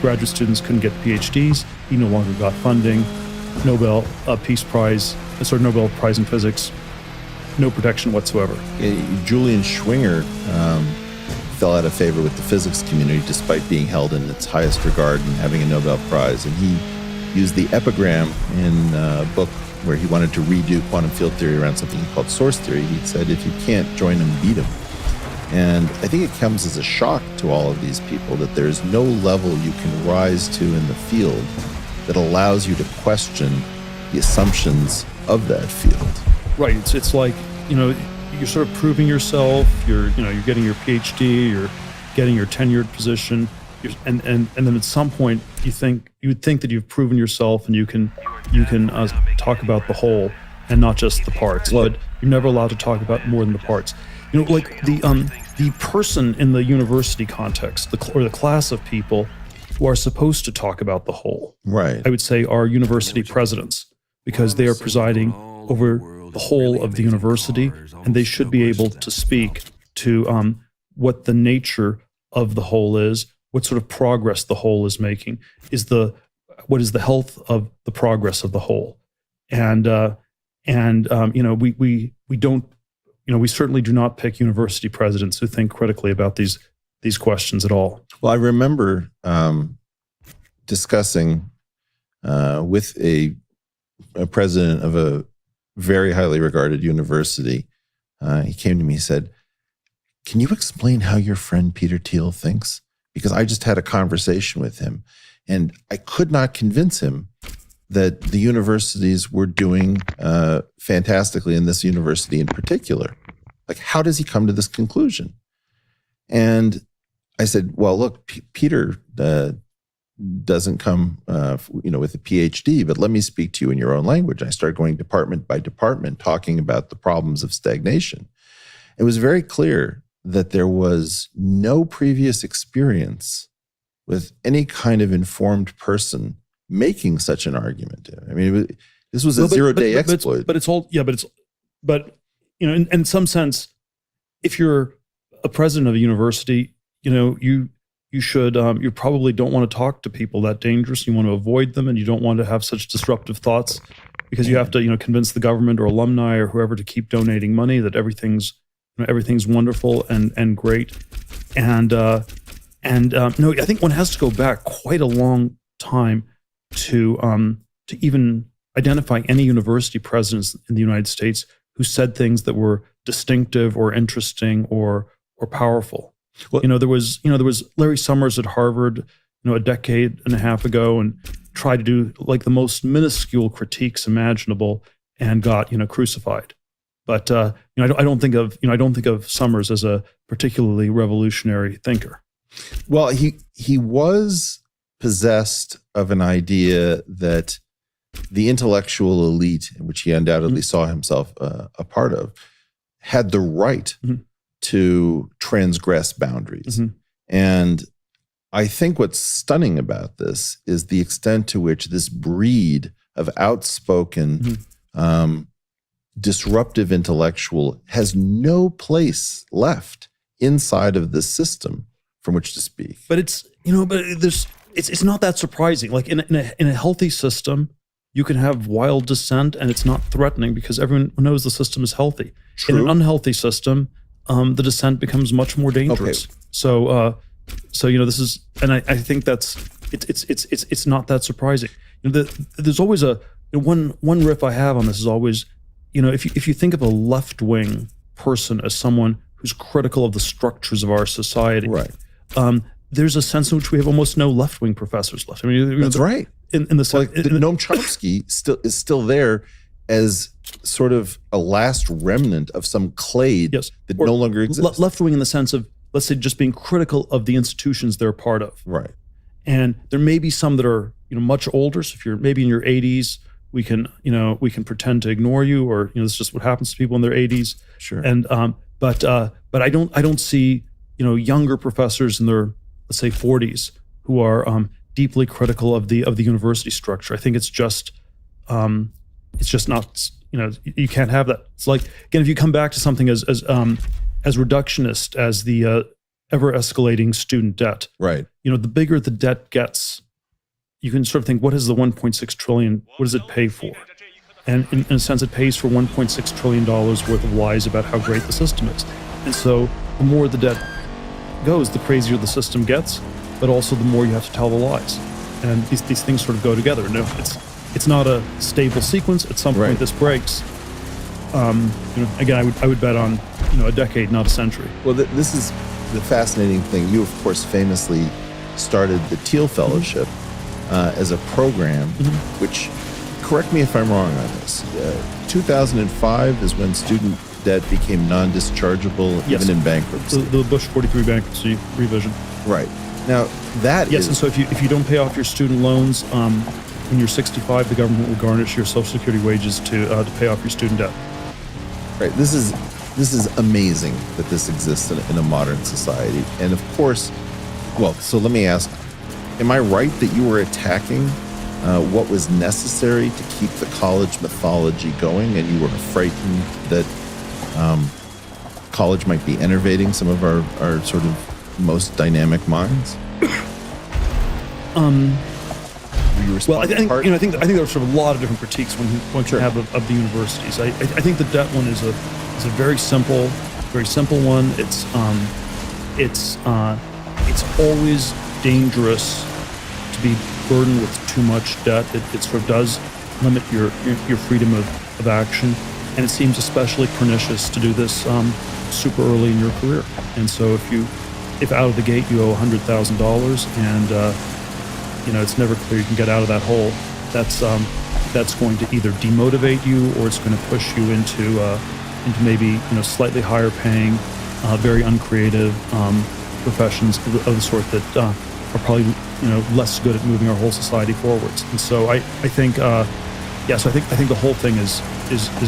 graduate students couldn't get PhDs. He no longer got funding. Nobel Peace Prize, Nobel Prize in Physics, no protection whatsoever. Julian Schwinger fell out of favor with the physics community despite being held in its highest regard and having a Nobel Prize. And he used the epigram in a book where he wanted to redo quantum field theory around something he called source theory. He said, if you can't join them, beat them. And I think it comes as a shock to all of these people that there's no level you can rise to in the field that allows you to question the assumptions of that field. Right. It's like, you're sort of proving yourself. You're getting your PhD. You're getting your tenured position. And then at some point you would think that you've proven yourself and you can talk about the whole and not just the parts. But you're never allowed to talk about more than the parts. Like the person in the university context, or the class of people who are supposed to talk about the whole, right, I would say are university presidents, because they are presiding over the whole of the university, and they should be able to speak to what the nature of the whole is, what sort of progress the whole is making, what is the health of the progress of the whole, and we don't. We certainly do not pick university presidents who think critically about these questions at all. Well, I remember discussing with a president of a very highly regarded university. He came to me and said, "Can you explain how your friend Peter Thiel thinks? Because I just had a conversation with him, and I could not convince him that the universities were doing fantastically, in this university in particular. Like, how does he come to this conclusion?" And I said, well, look, Peter doesn't come with a PhD, but let me speak to you in your own language. I started going department by department, talking about the problems of stagnation. It was very clear that there was no previous experience with any kind of informed person making such an argument. I mean, this was a zero-day exploit. But in some sense, if you're a president of a university, you probably don't want to talk to people that dangerous. You want to avoid them, and you don't want to have such disruptive thoughts, because you have to, convince the government or alumni or whoever to keep donating money, that everything's wonderful and great. No, I think one has to go back quite a long time to even identify any university presidents in the United States who said things that were distinctive or interesting or powerful. Well, there was Larry Summers at Harvard, a decade and a half ago, and tried to do like the most minuscule critiques imaginable and got crucified. But I don't think of Summers as a particularly revolutionary thinker. Well, he was possessed of an idea that the intellectual elite, which he undoubtedly saw himself a part of, had the right to transgress boundaries. And I think what's stunning about this is the extent to which this breed of outspoken, disruptive intellectual has no place left inside of the system from which to speak. But it's not that surprising. Like in a healthy system, you can have wild dissent and it's not threatening because everyone knows the system is healthy. True. In an unhealthy system, the dissent becomes much more dangerous. Okay. So this is, and I think it's not that surprising. There's always one riff I have on this is always, if you think of a left-wing person as someone who's critical of the structures of our society, right? There's a sense in which we have almost no left-wing professors left. I mean, that's right. In the Noam Chomsky is still there as sort of a last remnant of some clade that no longer exists. Left-wing in the sense of, let's say, just being critical of the institutions they're part of. Right. And there may be some that are much older. So if you're maybe in your 80s, we can pretend to ignore you, or this is just what happens to people in their 80s. Sure. And but I don't see younger professors in their let's say 40s, who are deeply critical of the university structure. I think it's just not, you can't have that. It's like, again, if you come back to something as reductionist as the ever escalating student debt, Right. the bigger the debt gets, you can sort of think, what is the 1.6 trillion? What does it pay for? And in a sense, it pays for $1.6 trillion worth of lies about how great the system is. And so the more the debt goes, the crazier the system gets, but also the more you have to tell the lies. And these things sort of go together. No, it's not a stable sequence. At some point, Right. this breaks. Again, I would bet on a decade, not a century. Well, this is the fascinating thing. You, of course, famously started the Teal Fellowship as a program, which, correct me if I'm wrong on this, 2005 is when student debt became non-dischargeable, Yes. even in bankruptcy. The Bush 43 bankruptcy revision. Right. Now, that Yes, is... and so if you don't pay off your student loans when you're 65, the government will garnish your Social Security wages to pay off your student debt. Right. This is amazing that this exists in a modern society. And of course, well, so let me ask, am I right that you were attacking what was necessary to keep the college mythology going, and you were frightened that college might be enervating some of our sort of most dynamic minds? Well, I think I think there are sort of a lot of different critiques one can have of the universities. I think the debt one is a very simple one. It's always dangerous to be burdened with too much debt. It sort of does limit your freedom of action, and it seems especially pernicious to do this super early in your career. And so if out of the gate you owe $100,000 and it's never clear you can get out of that hole, that's going to either demotivate you, or it's going to push you into maybe slightly higher paying, very uncreative professions of the sort that are probably less good at moving our whole society forwards. And so I think so I think the whole thing is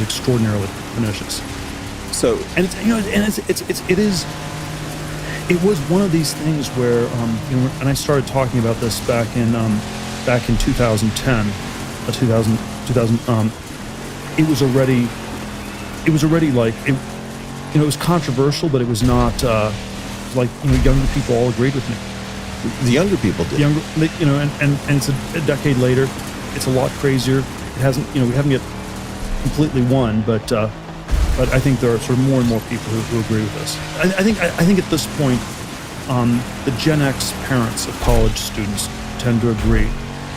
extraordinarily pernicious. So, and it was one of these things where and I started talking about this back in 2010, it was already like it was controversial, but it was not younger people all agreed with me. the younger people did. And it's a decade later. It's a lot crazier. It hasn't, we haven't yet completely won, but I think there are sort of more and more people who agree with us. I think at this point, the Gen X parents of college students tend to agree,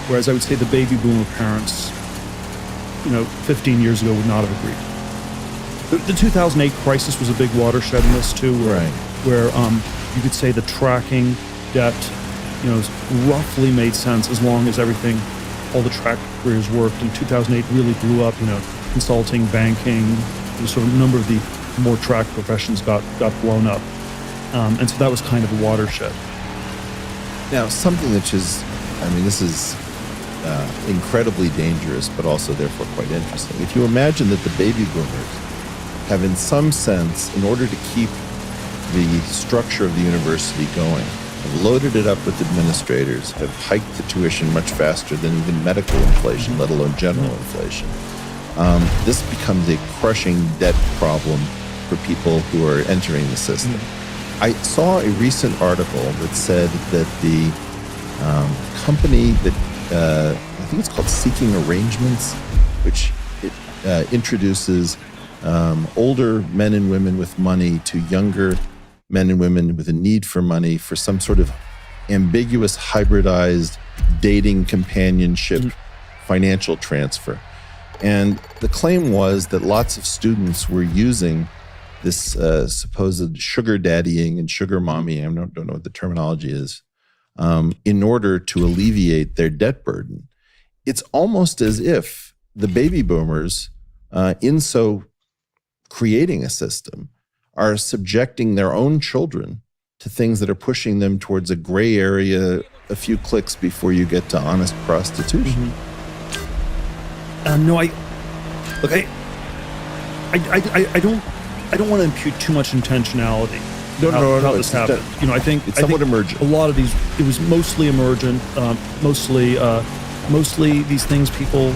whereas I would say the baby boomer parents, 15 years ago would not have agreed. The 2008 crisis was a big watershed in this too, where you could say the tracking debt, roughly made sense as long as all the track careers worked. And 2008 really blew up, consulting, banking, sort of a number of the more track professions got blown up. And so that was kind of a watershed. Now, something which is, this is incredibly dangerous, but also therefore quite interesting. If you imagine that the baby boomers have, in some sense, in order to keep the structure of the university going, have loaded it up with administrators, have hiked the tuition much faster than even medical inflation, let alone general inflation. This becomes a crushing debt problem for people who are entering the system. I saw a recent article that said that the company that, I think it's called Seeking Arrangements, which introduces older men and women with money to younger men and women with a need for money for some sort of ambiguous, hybridized dating, companionship, financial transfer. And the claim was that lots of students were using this supposed sugar daddying and sugar mommying, I don't know what the terminology is, in order to alleviate their debt burden. It's almost as if the baby boomers, in so creating a system, are subjecting their own children to things that are pushing them towards a gray area a few clicks before you get to honest prostitution. No, I don't want to impute too much intentionality how this happened. I think it's somewhat emergent. A lot of these, it was mostly emergent, mostly these things people,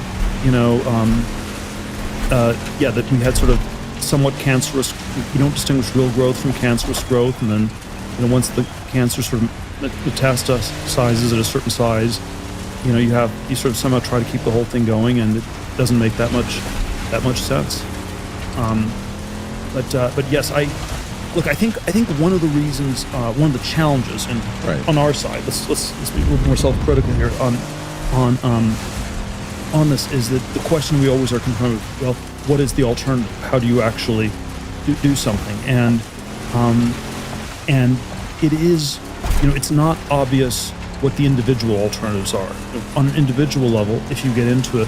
that we had sort of somewhat cancerous. You don't distinguish real growth from cancerous growth, and then once the cancer sort of metastasizes at a certain size, you sort of somehow try to keep the whole thing going, and it doesn't make that much sense. But yes, I think one of the reasons, one of the challenges, and on our side, let's be a little more self-critical here on this, is that the question we always are confronted with, well, what is the alternative? How do you actually do something? And it is, it's not obvious what the individual alternatives are. On an individual level, if you get into an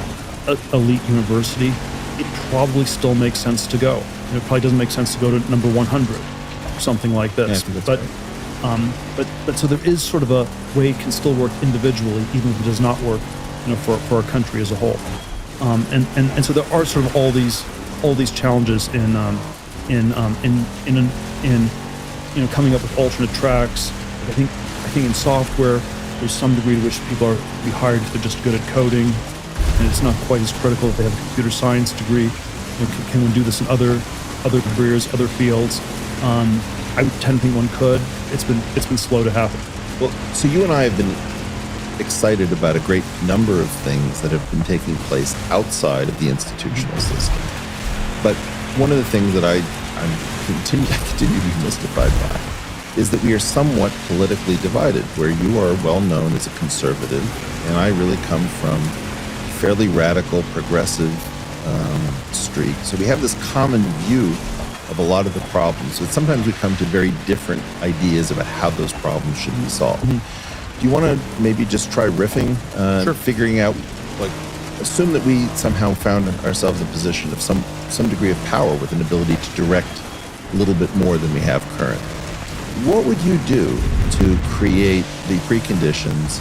elite university, it probably still makes sense to go. It probably doesn't make sense to go to number 100, or something like this. But so there is sort of a way it can still work individually, even if it does not work, for our country as a whole. And so there are sort of all these challenges in coming up with alternate tracks. I think in software, there's some degree to which people are to be hired if they're just good at coding, and it's not quite as critical if they have a computer science degree. Can one do this in other careers, other fields? I would tend to think one could. It's been slow to happen. Well, so you and I have been excited about a great number of things that have been taking place outside of the institutional system. But one of the things that I continue to be mystified by is that we are somewhat politically divided, where you are well known as a conservative, and I really come from a fairly radical, progressive streak. So we have this common view of a lot of the problems, but sometimes we come to very different ideas about how those problems should be solved. Do you want to maybe just try riffing, Sure. figuring out, assume that we somehow found ourselves in a position of some degree of power with an ability to direct a little bit more than we have currently. What would you do to create the preconditions,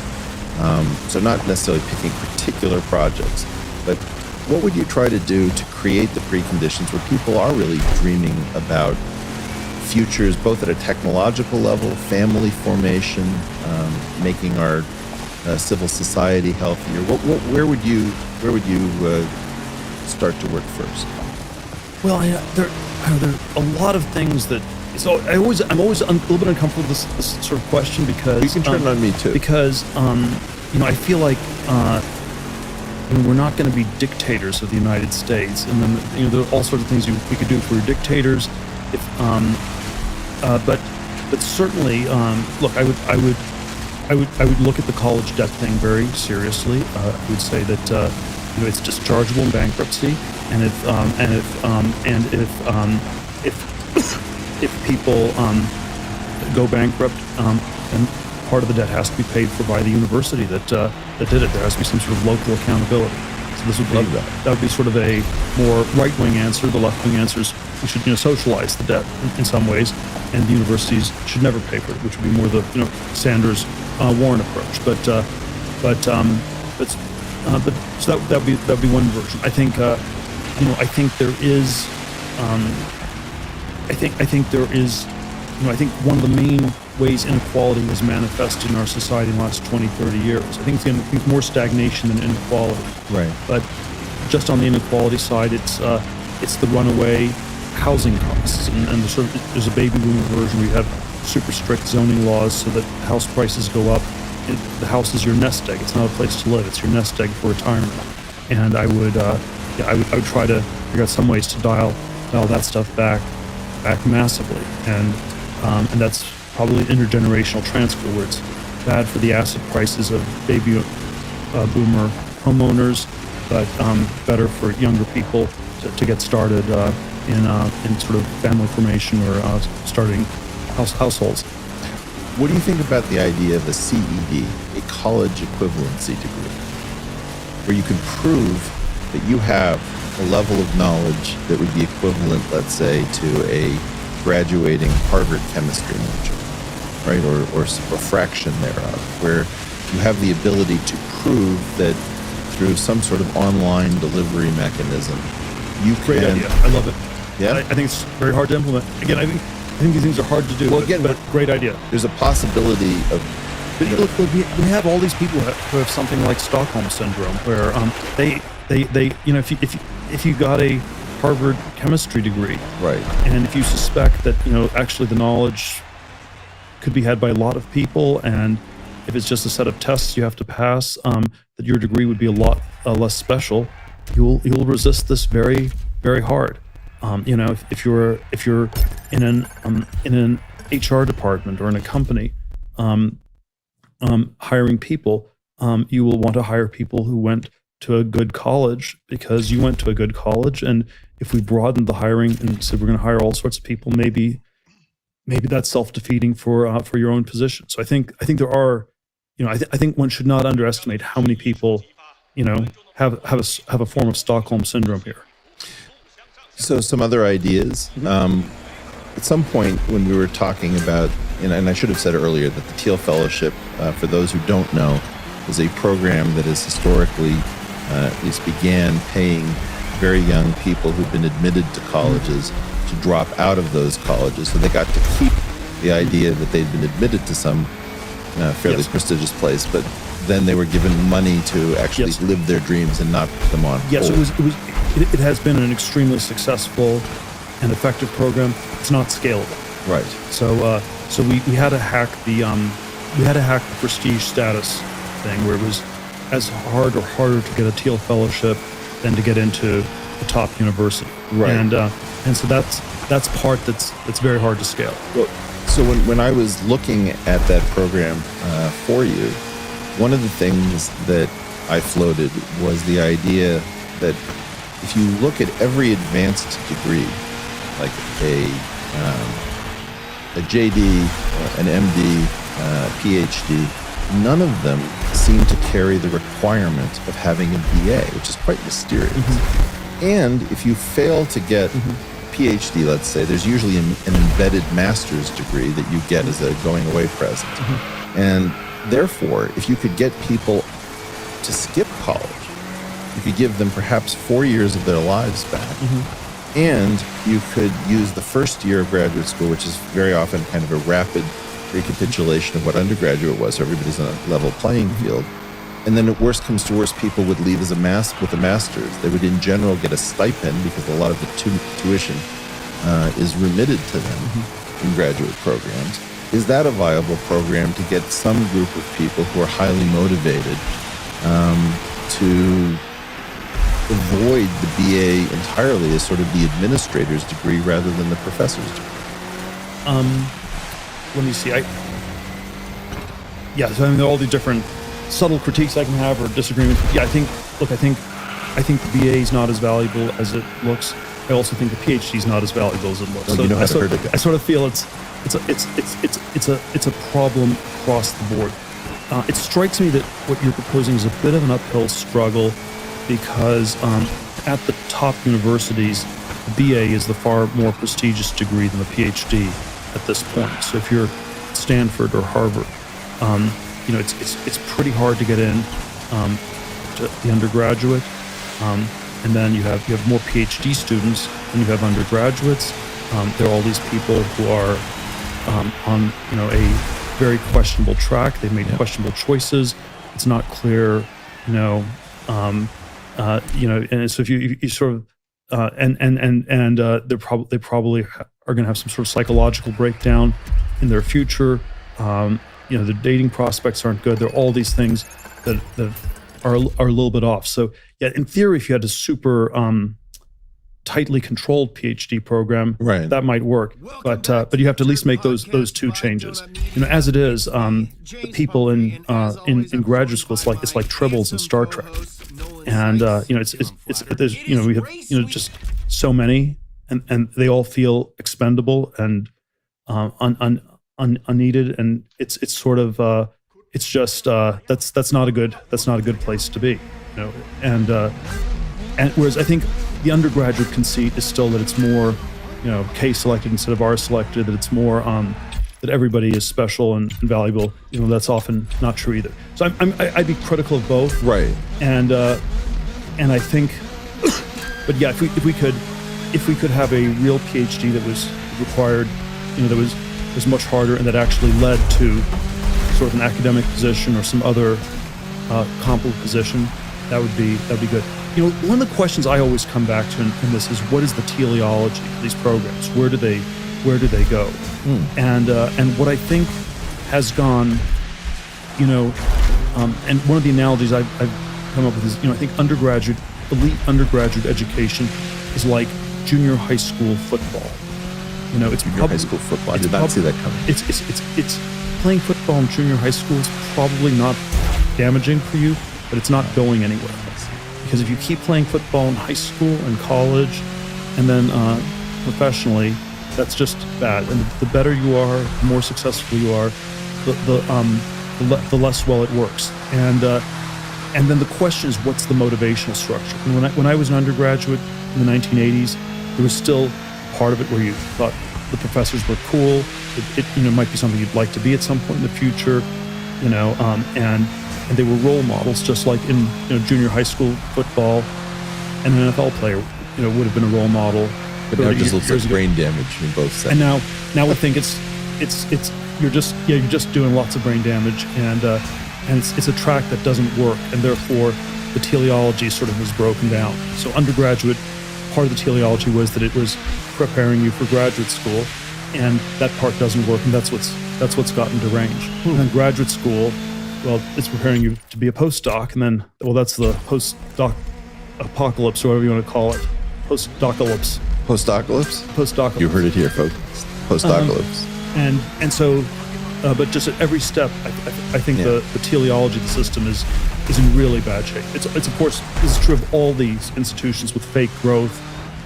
so not necessarily picking particular projects, but what would you try to do to create the preconditions where people are really dreaming about futures, both at a technological level, family formation, making our civil society healthier? Where would you start to work first? Well, there are a lot of things that. So I'm always a little bit uncomfortable with this sort of question, because you can turn it on me too. Because I feel like we're not going to be dictators of the United States, and then there are all sorts of things we could do if we were dictators. But certainly, look, I would look at the college debt thing very seriously. I would say that it's dischargeable in bankruptcy, and if people go bankrupt, then part of the debt has to be paid for by the university that did it. There has to be some sort of local accountability. So this would be that would be sort of a more right-wing answer. The left-wing answer is we should socialize the debt in some ways, and the universities should never pay for it, which would be more the Sanders Warren approach. But so that would be one version. I think there is. I think one of the main ways inequality was manifested in our society in the last 20, 30 years. I think it's more stagnation than inequality. Right. But just on the inequality side, it's the runaway housing costs, and there's a baby boom version. We have super strict zoning laws so that house prices go up. The house is your nest egg. It's not a place to live. It's your nest egg for retirement. And I would try to figure out some ways to dial that stuff back massively, and that's probably intergenerational transfer, where it's bad for the asset prices of baby boomer homeowners, but better for younger people to get started in sort of family formation or starting households. What do you think about the idea of a CED, a college equivalency degree, where you can prove that you have a level of knowledge that would be equivalent, let's say, to a graduating Harvard chemistry major, right, or a fraction thereof, where you have the ability to prove that through some sort of online delivery mechanism, you Great can... idea. I love it. Yeah? I think it's very hard to implement. Again, I think think these things are hard to do. Well, again, but great idea. There's a possibility of. But look, we have all these people who have something like Stockholm syndrome, where they if you got a Harvard chemistry degree, Right. and if you suspect that actually the knowledge could be had by a lot of people, and if it's just a set of tests you have to pass, that your degree would be a lot less special, you'll resist this very, very hard. If you're in an HR department or in a company, hiring people, you will want to hire people who went to a good college because you went to a good college. And if we broadened the hiring and said we're going to hire all sorts of people, maybe that's self-defeating for your own position. So I think there are, I think one should not underestimate how many people, have a form of Stockholm syndrome here. So some other ideas. At some point when we were talking about, and I should have said earlier that the Teal Fellowship, for those who don't know, is a program that has historically at least began paying very young people who've been admitted to colleges to drop out of those colleges. So they got to keep the idea that they'd been admitted to some fairly prestigious place, but then they were given money to actually live their dreams and not put them on hold. Yes, it has been an extremely successful and effective program. It's not scalable. Right. So we had to hack the prestige status thing, where it was as hard or harder to get a Teal Fellowship than to get into a top university. Right. And so that's part that's very hard to scale. Well, so when I was looking at that program for you, one of the things that I floated was the idea that if you look at every advanced degree, like a JD, an MD, PhD, none of them seem to carry the requirement of having a BA, which is quite mysterious. And if you fail to get PhD, let's say, there's usually an embedded master's degree that you get as a going away present. And therefore, if you could get people to skip college, you could give them perhaps 4 years of their lives back. And you could use the first year of graduate school, which is very often kind of a rapid recapitulation of what undergraduate was, so everybody's on a level playing field. And then at worst comes to worst, people would leave as with a master's. They would in general get a stipend because a lot of the tuition is remitted to them in graduate programs. Is that a viable program to get some group of people who are highly motivated to avoid the BA entirely as sort of the administrator's degree rather than the professor's degree? Let me see. So I mean, there are all the different subtle critiques I can have or disagreements. Yeah, I think the BA is not as valuable as it looks. I also think the PhD is not as valuable as it looks. So I sort of feel it's a problem across the board. It strikes me that what you're proposing is a bit of an uphill struggle because at the top universities, the BA is the far more prestigious degree than the PhD at this point. So if you're at Stanford or Harvard, it's pretty hard to get in to the undergraduate, and then you have more PhD students than you have undergraduates. There are all these people who are on a very questionable track. They've made questionable choices. It's not clear, and so if you sort of they probably are going to have some sort of psychological breakdown in their future. The dating prospects aren't good. There are all these things that are a little bit off. So yeah, in theory, if you had a super tightly controlled PhD program, right, that might work. But you have to at least make those two changes. As it is, the people in graduate school, it's like tribbles in Star Trek, and we have just so many, and they all feel expendable and unneeded, and it's sort of it's just that's not a good place to be, and whereas I think the undergraduate conceit is still that it's more K selected instead of R selected, that it's more that everybody is special and valuable. That's often not true either. So I'd be critical of both, right, and I think, but yeah, if we could have a real PhD that was required that was much harder and that actually led to sort of an academic position or some other comparable position, that would be good. One of the questions I always come back to in this is, what is the teleology of these programs? Where do they go? And what I think has gone, and one of the analogies I've come up with is, I think elite undergraduate education is like junior high school football. It's Junior high school football. I did not see that coming. It's playing football in junior high school is probably not damaging for you, but it's not going anywhere. Because if you keep playing football in high school and college, and then professionally, that's just bad. And the better you are, the more successful you are, the less well it works. And then the question is, what's the motivational structure? And when I was an undergraduate in the 1980s, there was still part of it where you thought the professors were cool. It might be something you'd like to be at some point in the future, and they were role models, just like in junior high school football. And an NFL player, would have been a role model. But now it just looks like brain damage in both sides. And now I think you're just doing lots of brain damage, and it's a track that doesn't work, and therefore the teleology sort of was broken down. So undergraduate, part of the teleology was that it was preparing you for graduate school, and that part doesn't work, and that's what's gotten deranged. And then graduate school, well, it's preparing you to be a postdoc, and then, well, that's the postdoc apocalypse, or whatever you want to call it. Postdocalypse. Postdocalypse? You heard it here, folks. Postdocalypse. And so, but just at every step, I think the teleology of the system is in really bad shape. It's of course, this is true of all these institutions with fake growth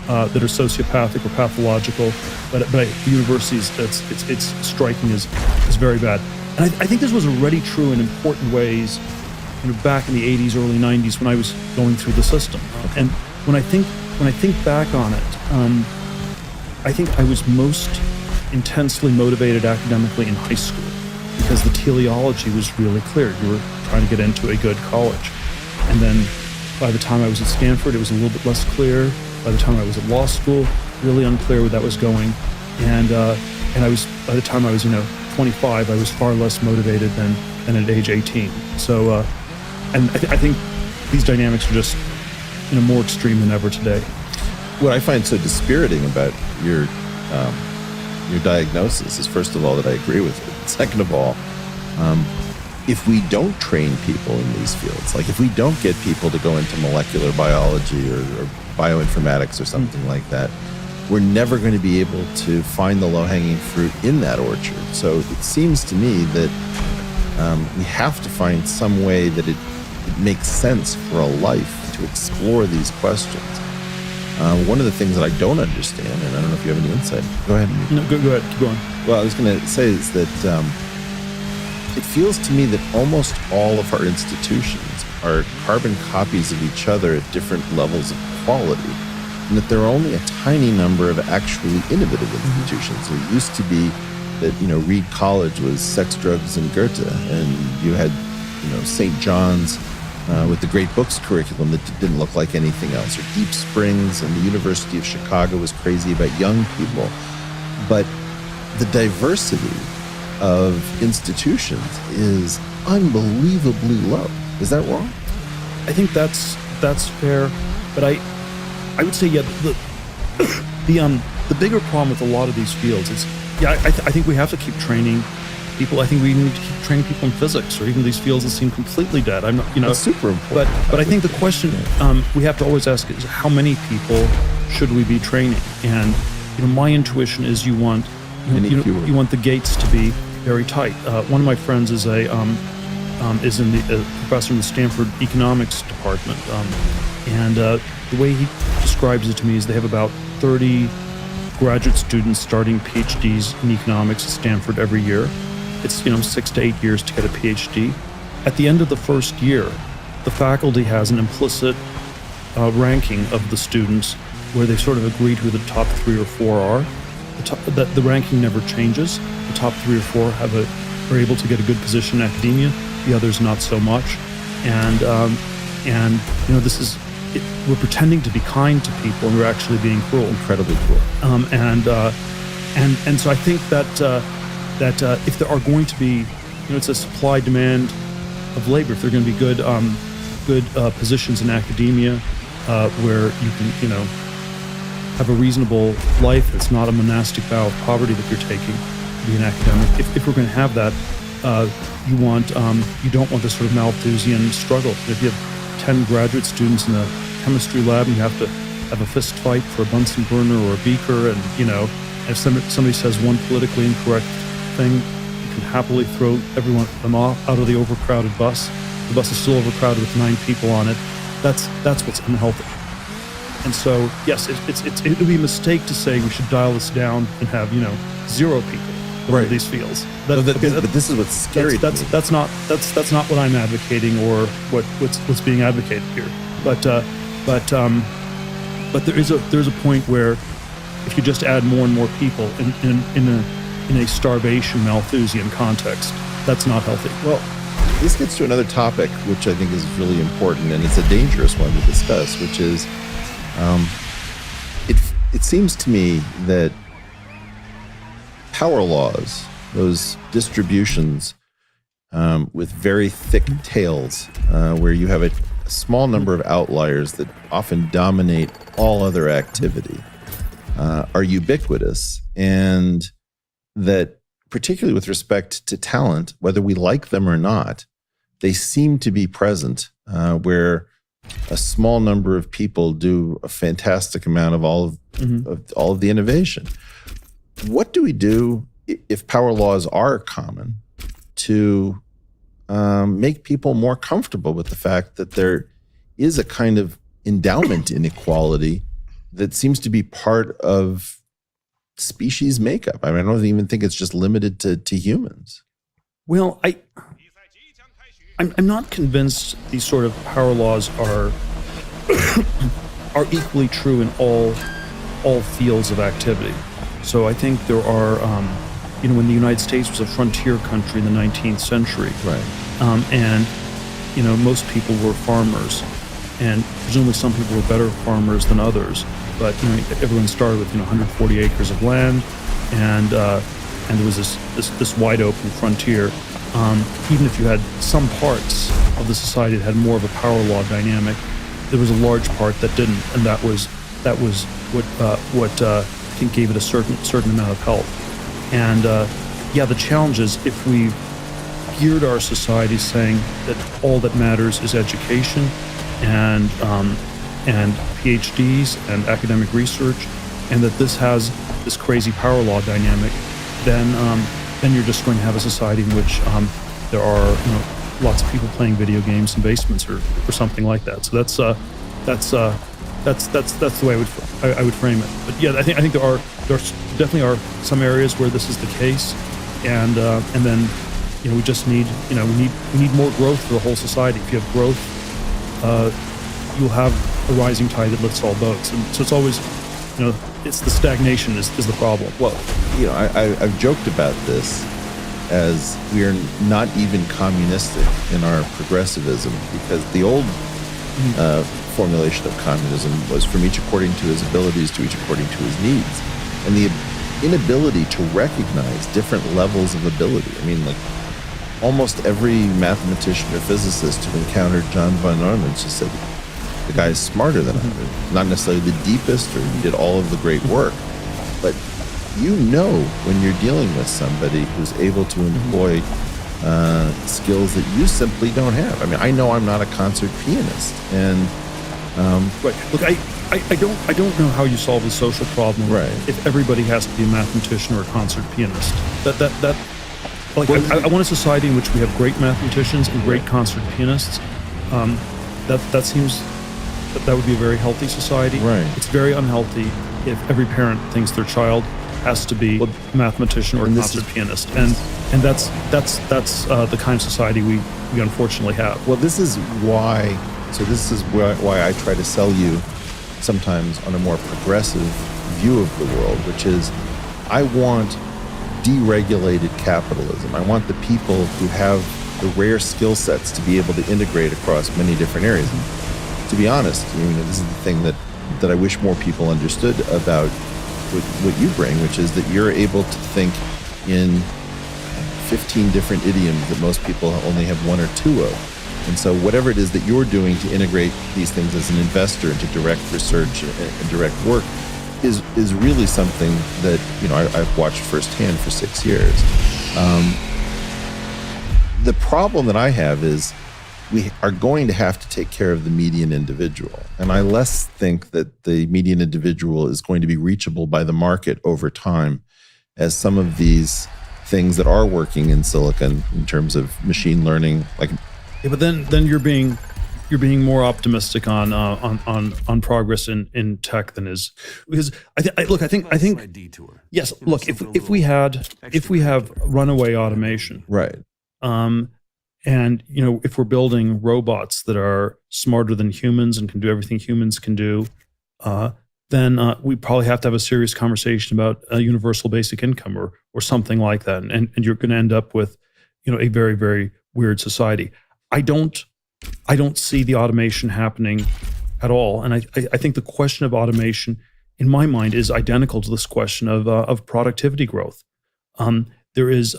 that are sociopathic or pathological, but at universities, it's striking is very bad. And I think this was already true in important ways, back in the 80s, early 90s, when I was going through the system. And when I think back on it, I think I was most intensely motivated academically in high school because the teleology was really clear. You were trying to get into a good college. And then by the time I was at Stanford, it was a little bit less clear. By the time I was at law school, really unclear where that was going. And I was, by the time I was 25, I was far less motivated than at age 18. So, and I think these dynamics are just more extreme than ever today. What I find so dispiriting about your diagnosis is, first of all, that I agree with it. Second of all, if we don't train people in these fields, like if we don't get people to go into molecular biology or bioinformatics or something like that, we're never going to be able to find the low-hanging fruit in that orchard. So it seems to me that we have to find some way that it makes sense for a life to explore these questions. One of the things that I don't understand, and I don't know if you have any insight. Go ahead. No, go ahead. Keep going. Well, I was going to say is that it feels to me that almost all of our institutions are carbon copies of each other at different levels of quality, and that there are only a tiny number of actually innovative institutions. It used to be that Reed College was sex, drugs, and Goethe, and you had St. John's with the Great Books curriculum that didn't look like anything else, or Deep Springs, and the University of Chicago was crazy about young people. But the diversity of institutions is unbelievably low. Is that wrong? I think that's fair, but I would say the bigger problem with a lot of these fields is I think we have to keep training people. I think we need to keep training people in physics or even these fields that seem completely dead. I'm not, That's super important. But I think the question we have to always ask is, how many people should we be training? And my intuition is you want the gates to be very tight. One of my friends is a professor in the Stanford economics department, and the way he describes it to me is they have about 30 graduate students starting PhDs in economics at Stanford every year. It's 6 to 8 years to get a PhD. At the end of the first year, the faculty has an implicit ranking of the students where they sort of agree who the top 3 or 4 are. The ranking never changes. The top 3 or 4 are able to get a good position in academia. The others not so much. And this is we're pretending to be kind to people, and we're actually being cruel. Incredibly cruel. And so I think that if there are going to be, it's a supply demand of labor. If there are going to be good positions in academia where you can have a reasonable life that's not a monastic vow of poverty that you're taking to be an academic. If we're going to have that, you don't want this sort of Malthusian struggle. If you have 10 graduate students in a chemistry lab and you have to have a fist fight for a Bunsen burner or a beaker, and if somebody says one politically incorrect thing, you can happily throw them off out of the overcrowded bus. The bus is still overcrowded with 9 people on it. That's what's unhealthy. And so, yes, it would be a mistake to say we should dial this down and have 0 people in one of these fields. But this is what's scary. That's not what I'm advocating or what's being advocated here. But there's a point where if you just add more and more people in a starvation Malthusian context, that's not healthy. Well, this gets to another topic which I think is really important, and it's a dangerous one to discuss, which is it seems to me that power laws, those distributions with very thick tails, where you have a small number of outliers that often dominate all other activity, are ubiquitous, and that particularly with respect to talent, whether we like them or not, they seem to be present where a small number of people do a fantastic amount of all of the innovation. What do we do if power laws are common to make people more comfortable with the fact that there is a kind of endowment inequality that seems to be part of species makeup? I mean, I don't even think it's just limited to humans. Well, I'm not convinced these sort of power laws are equally true in all fields of activity. So I think there are, when the United States was a frontier country in the 19th century, right, and most people were farmers, and presumably some people were better farmers than others. But everyone started with 140 acres of land, and there was this wide open frontier. Even if you had some parts of the society that had more of a power law dynamic, there was a large part that didn't, and that was what I think gave it a certain amount of help. And the challenge is if we geared our society saying that all that matters is education and PhDs and academic research, and that this has this crazy power law dynamic, then you're just going to have a society in which there are lots of people playing video games in basements or something like that. So that's the way I would frame it. But yeah, I think there definitely are some areas where this is the case, and then we just need we need more growth for the whole society. If you have growth, you'll have a rising tide that lifts all boats. And so it's always it's the stagnation is the problem. Well, I've joked about this as we are not even communistic in our progressivism, because the old formulation of communism was from each according to his abilities to each according to his needs. And the inability to recognize different levels of ability. I mean, like, almost every mathematician or physicist who encountered John von Neumann just said, the guy is smarter than I. Not necessarily the deepest, or he did all of the great work, but when you're dealing with somebody who's able to employ skills that you simply don't have. I mean, I know I'm not a concert pianist, and right. Look, I don't know how you solve the social problem if everybody has to be a mathematician or a concert pianist. I want a society in which we have great mathematicians and great concert pianists. That seems that would be a very healthy society. Right. It's very unhealthy if every parent thinks their child has to be a mathematician or a concert pianist, and that's the kind of society we unfortunately have. Well, this is why I try to sell you sometimes on a more progressive view of the world, which is I want deregulated capitalism. I want the people who have the rare skill sets to be able to integrate across many different areas. And to be honest, this is the thing that I wish more people understood about what you bring, which is that you're able to think in 15 different idioms that most people only have one or two of. And so whatever it is that you're doing to integrate these things as an investor into direct research and direct work is really something that, I've watched firsthand for 6 years. The problem that I have is we are going to have to take care of the median individual. And I less think that the median individual is going to be reachable by the market over time as some of these things that are working in silicon in terms of machine learning. But then you're being more optimistic on progress in tech than is, because I think yes, look, if we have runaway automation, right, and if we're building robots that are smarter than humans and can do everything humans can do, then we probably have to have a serious conversation about a universal basic income or something like that, and you're going to end up with a very, very weird society. I don't see the automation happening at all, and I think the question of automation, in my mind, is identical to this question of productivity growth. There is,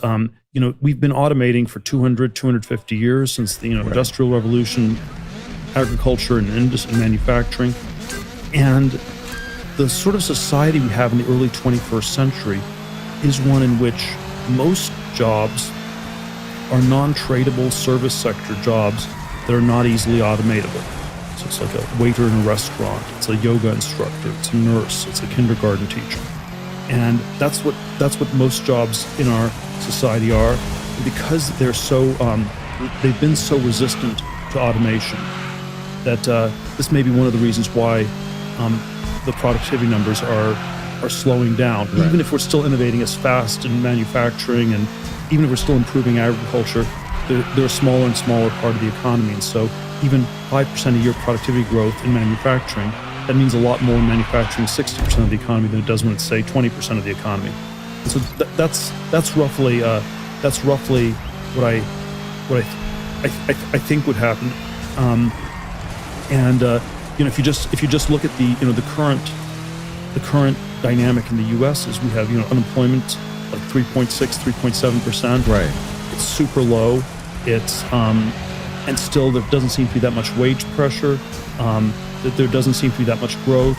we've been automating for 250 years since the Right. Industrial Revolution, agriculture and manufacturing, and the sort of society we have in the early 21st century is one in which most jobs are non-tradable service sector jobs that are not easily automatable. So it's like a waiter in a restaurant, it's a yoga instructor, it's a nurse, it's a kindergarten teacher. And that's what most jobs in our society are. And because they're so, they've been so resistant to automation, that this may be one of the reasons why the productivity numbers are slowing down. Right. Even if we're still innovating as fast in manufacturing, and even if we're still improving agriculture, they're a smaller and smaller part of the economy. And so even 5% a year productivity growth in manufacturing, that means a lot more in manufacturing 60% of the economy than it does when it's, say, 20% of the economy. And so that's roughly what I think would happen. If you just look at the current dynamic in the U.S. is we have unemployment like 3.7%. Right. It's super low. It's and still there doesn't seem to be that much wage pressure. That there doesn't seem to be that much growth.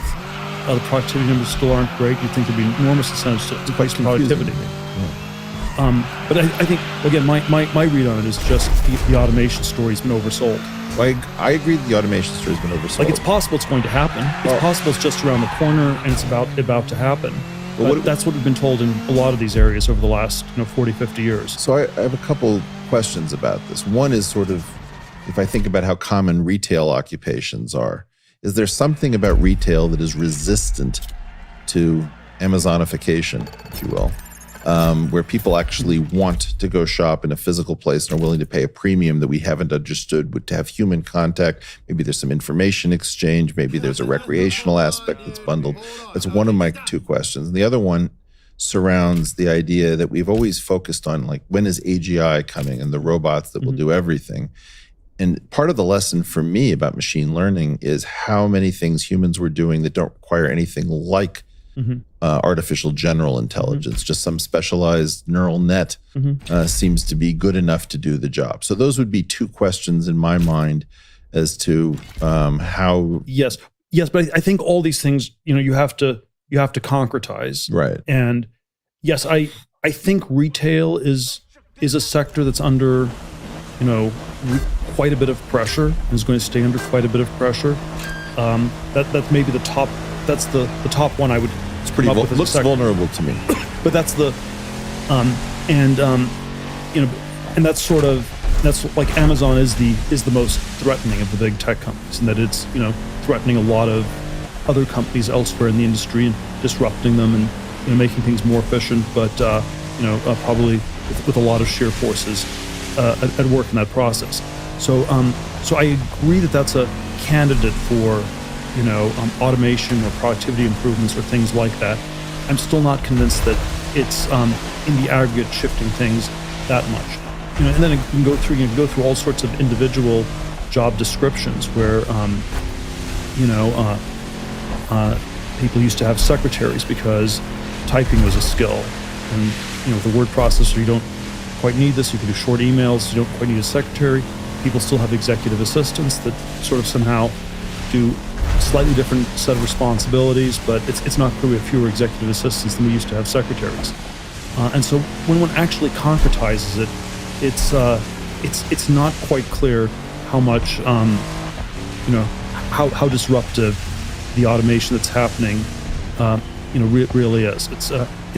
The productivity numbers still aren't great. You'd think there'd be enormous incentives to increase productivity. Yeah. But I think, again, my read on it is just the automation story's been oversold. I agree that the automation story's been oversold. Like, it's possible it's going to happen. It's possible it's just around the corner and it's about to happen. But that's what we've been told in a lot of these areas over the last 40, 50 years. So I have a couple questions about this. One is sort of, if I think about how common retail occupations are, is there something about retail that is resistant to Amazonification, if you will, where people actually want to go shop in a physical place and are willing to pay a premium that we haven't understood to have human contact? Maybe there's some information exchange. Maybe there's a recreational aspect that's bundled. That's one of my two questions. And the other one surrounds the idea that we've always focused on, like, when is AGI coming and the robots that will do everything? And part of the lesson for me about machine learning is how many things humans were doing that don't require anything like artificial general intelligence. Just some specialized neural net seems to be good enough to do the job. So those would be two questions in my mind as to how. Yes, but I think all these things, you have to concretize. Right. And yes, I think retail is a sector that's under, quite a bit of pressure, and is going to stay under quite a bit of pressure. That's maybe the top. That's the top one I would. It's pretty looks vulnerable to me. But that's the, and that's like Amazon is the most threatening of the big tech companies, and that it's threatening a lot of other companies elsewhere in the industry and disrupting them and making things more efficient, but probably with a lot of sheer forces at work in that process. So I agree that that's a candidate for automation or productivity improvements or things like that. I'm still not convinced that it's in the aggregate shifting things that much. And then you can go through all sorts of individual job descriptions where People used to have secretaries because typing was a skill. And with the word processor, you don't quite need this. You can do short emails. You don't quite need a secretary. People still have executive assistants that sort of somehow do a slightly different set of responsibilities, but it's not clear we have fewer executive assistants than we used to have secretaries. And so when one actually concretizes it, it's not quite clear how much how disruptive the automation that's happening really is. It's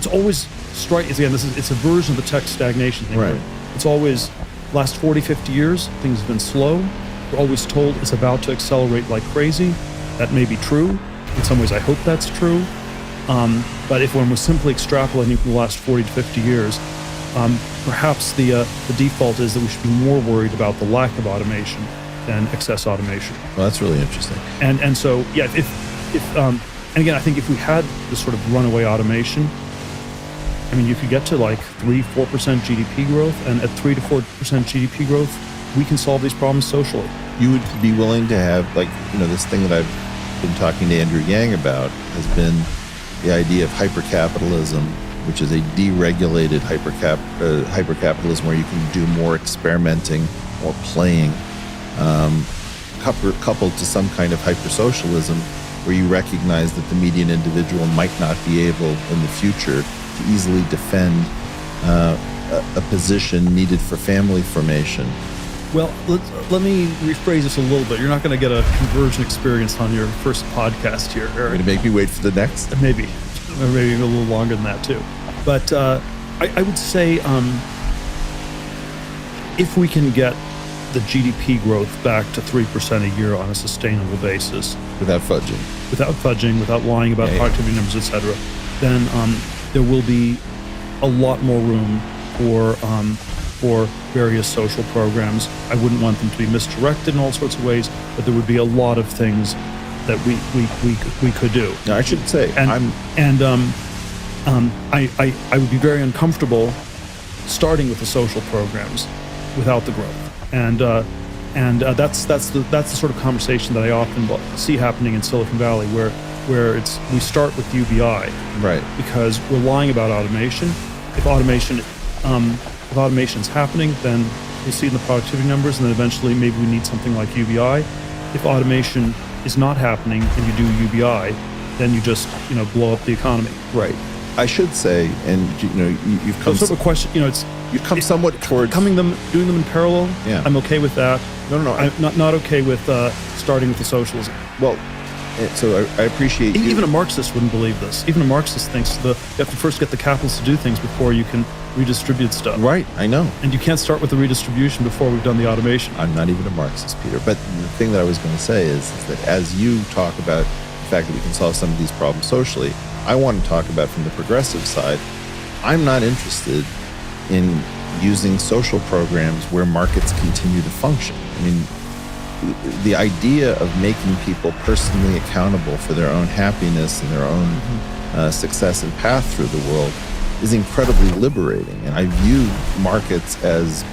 always again, it's a version of the tech stagnation thing. Right. It's always last 40, 50 years, things have been slow. We're always told it's about to accelerate like crazy. That may be true. In some ways, I hope that's true. But if one was simply extrapolating from the last 40 to 50 years, perhaps the default is that we should be more worried about the lack of automation than excess automation. Well, that's really interesting. And so, yeah, and again, I think if we had this sort of runaway automation, I mean, you could get to like 3-4% GDP growth, and at 3 to 4% GDP growth, we can solve these problems socially. You would be willing to have, this thing that I've been talking to Andrew Yang about has been the idea of hypercapitalism, which is a deregulated hypercapitalism where you can do more experimenting, more playing, coupled to some kind of hypersocialism where you recognize that the median individual might not be able in the future to easily defend a position needed for family formation. Well, let me rephrase this a little bit. You're not going to get a conversion experience on your first podcast here, Eric. You're going to make me wait for the next? Maybe. Or maybe a little longer than that, too. But I would say if we can get the GDP growth back to 3% a year on a sustainable basis. Without fudging. Without lying about productivity numbers, et cetera, then there will be a lot more room for various social programs. I wouldn't want them to be misdirected in all sorts of ways, but there would be a lot of things that we could do. Now, I should say, I would be very uncomfortable starting with the social programs without the growth. And that's the sort of conversation that I often see happening in Silicon Valley, where we start with UBI, right? Because we're lying about automation. If automation's happening, then we see it in the productivity numbers, and then eventually maybe we need something like UBI. If automation is not happening and you do UBI, then you just blow up the economy. Right. I should say, and you've come. So sort of a question. You've come somewhat towards doing them in parallel. Yeah. I'm okay with that. No. I'm not okay with starting with the socialism. Well, so I appreciate you. Even a Marxist wouldn't believe this. Even a Marxist thinks you have to first get the capitalists to do things before you can redistribute stuff. Right, I know. And you can't start with the redistribution before we've done the automation. I'm not even a Marxist, Peter. But the thing that I was going to say is that as you talk about the fact that we can solve some of these problems socially, I want to talk about from the progressive side. I'm not interested in using social programs where markets continue to function. I mean, the idea of making people personally accountable for their own happiness and their own success and path through the world is incredibly liberating. And I view markets as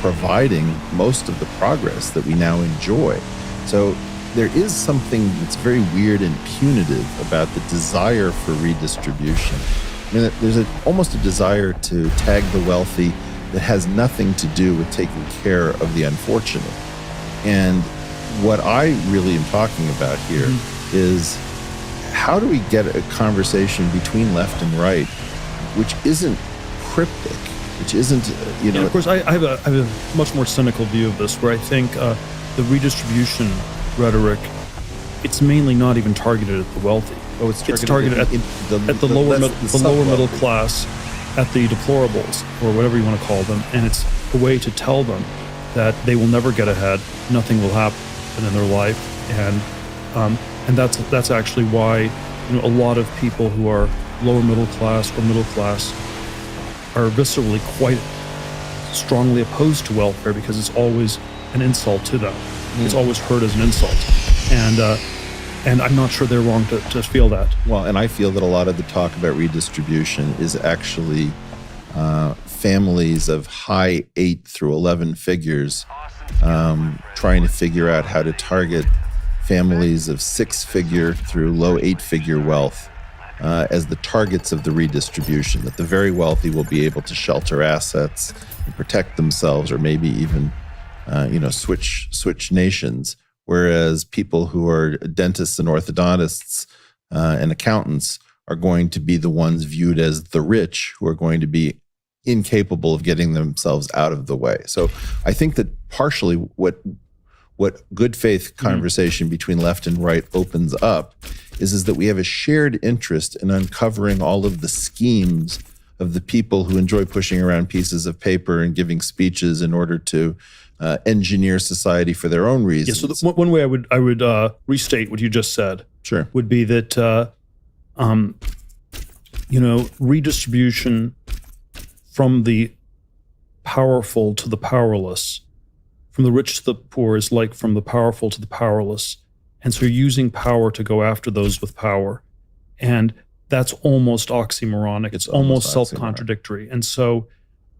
providing most of the progress that we now enjoy. So there is something that's very weird and punitive about the desire for redistribution. I mean, there's almost a desire to tag the wealthy that has nothing to do with taking care of the unfortunate. And what I really am talking about here is how do we get a conversation between left and right, which isn't cryptic, which isn't, Of course, I have a much more cynical view of this, where I think the redistribution rhetoric, it's mainly not even targeted at the wealthy. Oh, it's targeted at the lower middle class, at the deplorables, or whatever you want to call them, and it's a way to tell them that they will never get ahead, nothing will happen in their life, and that's actually why a lot of people who are lower middle class or middle class are viscerally quite strongly opposed to welfare, because it's always an insult to them. It's always heard as an insult, and I'm not sure they're wrong to feel that. Well, and I feel that a lot of the talk about redistribution is actually families of high 8 through 11 figures trying to figure out how to target families of 6-figure through low 8-figure wealth as the targets of the redistribution, that the very wealthy will be able to shelter assets and protect themselves, or maybe even switch nations, whereas people who are dentists and orthodontists and accountants are going to be the ones viewed as the rich, who are going to be incapable of getting themselves out of the way. So I think that partially what good faith conversation between left and right opens up is that we have a shared interest in uncovering all of the schemes of the people who enjoy pushing around pieces of paper and giving speeches in order to engineer society for their own reasons. Yeah, so one way I would restate what you just said, sure, would be that redistribution from the powerful to the powerless, from the rich to the poor, is like from the powerful to the powerless. And so you're using power to go after those with power. And that's almost oxymoronic. It's almost self-contradictory. And so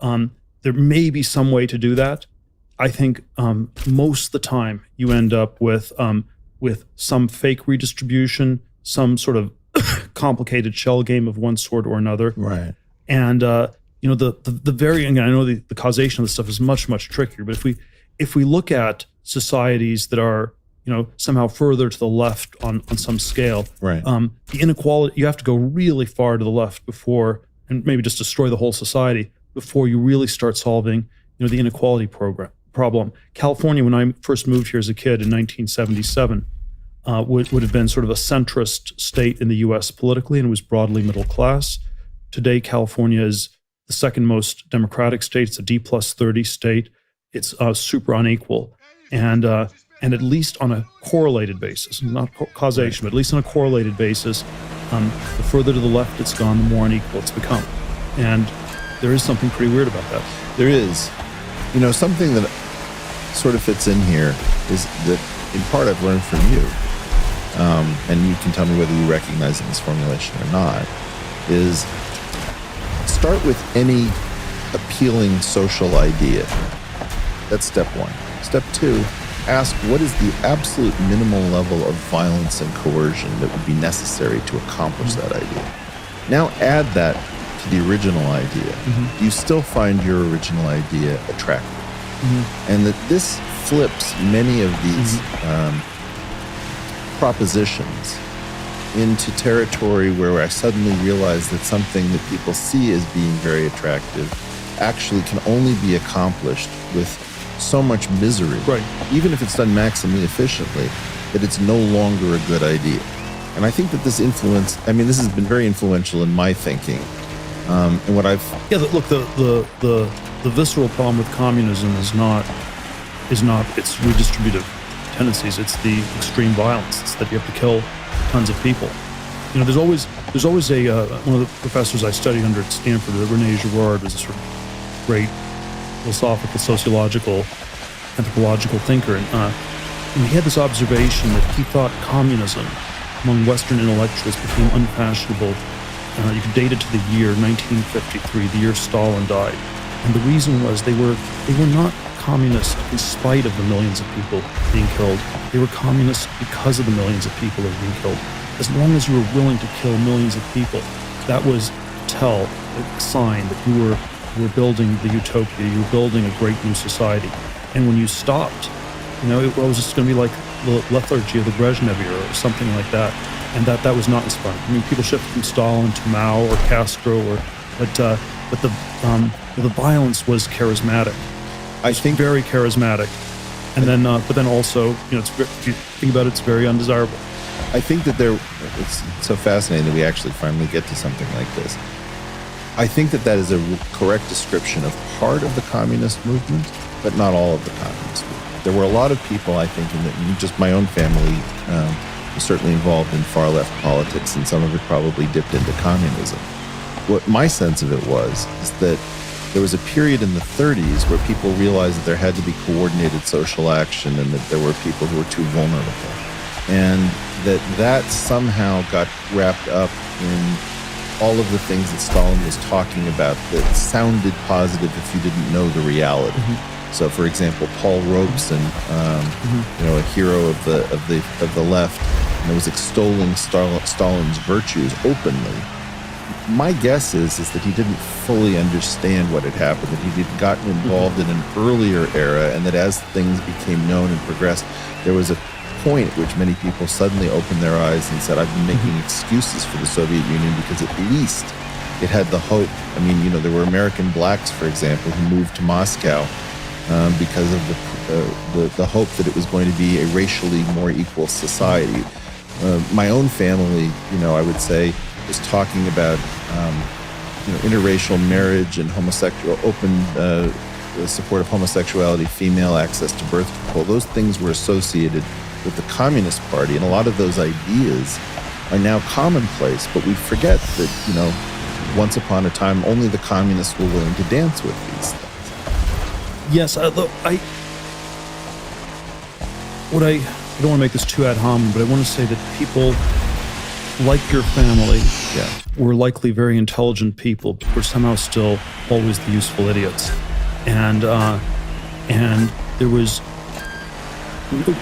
there may be some way to do that. I think most of the time you end up with some fake redistribution, some sort of complicated shell game of one sort or another. Right. And the very, and I know the causation of this stuff is much, much trickier, but if we look at societies that are, somehow further to the left on some scale, right, the inequality, you have to go really far to the left before, and maybe just destroy the whole society before you really start solving, the inequality problem. California, when I first moved here as a kid in 1977, would have been sort of a centrist state in the U.S. politically, and was broadly middle class. Today, California is the second most democratic state. It's a D+30 state. It's super unequal, and at least on a correlated basis, not causation, but at least on a correlated basis, the further to the left it's gone, the more unequal it's become. And there is something pretty weird about that. There is. Something that sort of fits in here is that, in part, I've learned from you, and you can tell me whether you recognize in this formulation or not, is start with any appealing social idea. That's step one. Step two, ask what is the absolute minimal level of violence and coercion that would be necessary to accomplish that idea. Now add that to the original idea. Do you still find your original idea attractive? And that this flips many of these propositions into territory where I suddenly realize that something that people see as being very attractive actually can only be accomplished with so much misery, right, even if it's done maximally efficiently, that it's no longer a good idea. And I think that this has been very influential in my thinking. And what I've... Yeah, look, the visceral problem with communism is not its redistributive tendencies. It's the extreme violence. It's that you have to kill tons of people. There's always a one of the professors I studied under at Stanford, Rene Girard, was a sort of great philosophical, sociological, anthropological thinker, and he had this observation that he thought communism among Western intellectuals became unfashionable. You could date it to the year 1953, the year Stalin died, and the reason was they were not communist in spite of the millions of people being killed. They were communist because of the millions of people that were being killed. As long as you were willing to kill millions of people, that was a sign that you were building the utopia, you were building a great new society. And when you stopped, it was just going to be like the lethargy of the Brezhnev era or something like that. And that was not inspiring. People shifted from Stalin to Mao or Castro, but the violence was charismatic. I think very charismatic, and then but then also, if you think about it, it's very undesirable. I think that it's so fascinating that we actually finally get to something like this. I think that is a correct description of part of the communist movement, but not all of the communist movement. There were a lot of people, I think, in just my own family, was certainly involved in far left politics, and some of it probably dipped into communism. What my sense of it was is that there was a period in the 30s where people realized that there had to be coordinated social action, and that there were people who were too vulnerable, and that somehow got wrapped up in all of the things that Stalin was talking about that sounded positive if you didn't know the reality. So, for example, Paul Robeson, a hero of the left, was extolling Stalin's virtues openly. My guess is that he didn't fully understand what had happened, that he had gotten involved in an earlier era, and that as things became known and progressed, there was a point at which many people suddenly opened their eyes and said, I've been making excuses for the Soviet Union because at least it had the hope. I mean, there were American blacks, for example, who moved to Moscow because of the hope that it was going to be a racially more equal society. My own family, I would say, was talking about interracial marriage and open support of homosexuality, female access to birth control. Those things were associated with the Communist Party, and a lot of those ideas are now commonplace, but we forget that, once upon a time, only the communists were willing to dance with these things. Yes, I don't want to make this too ad hominem, but I want to say that people like your family were likely very intelligent people, but were somehow still always the useful idiots. And there was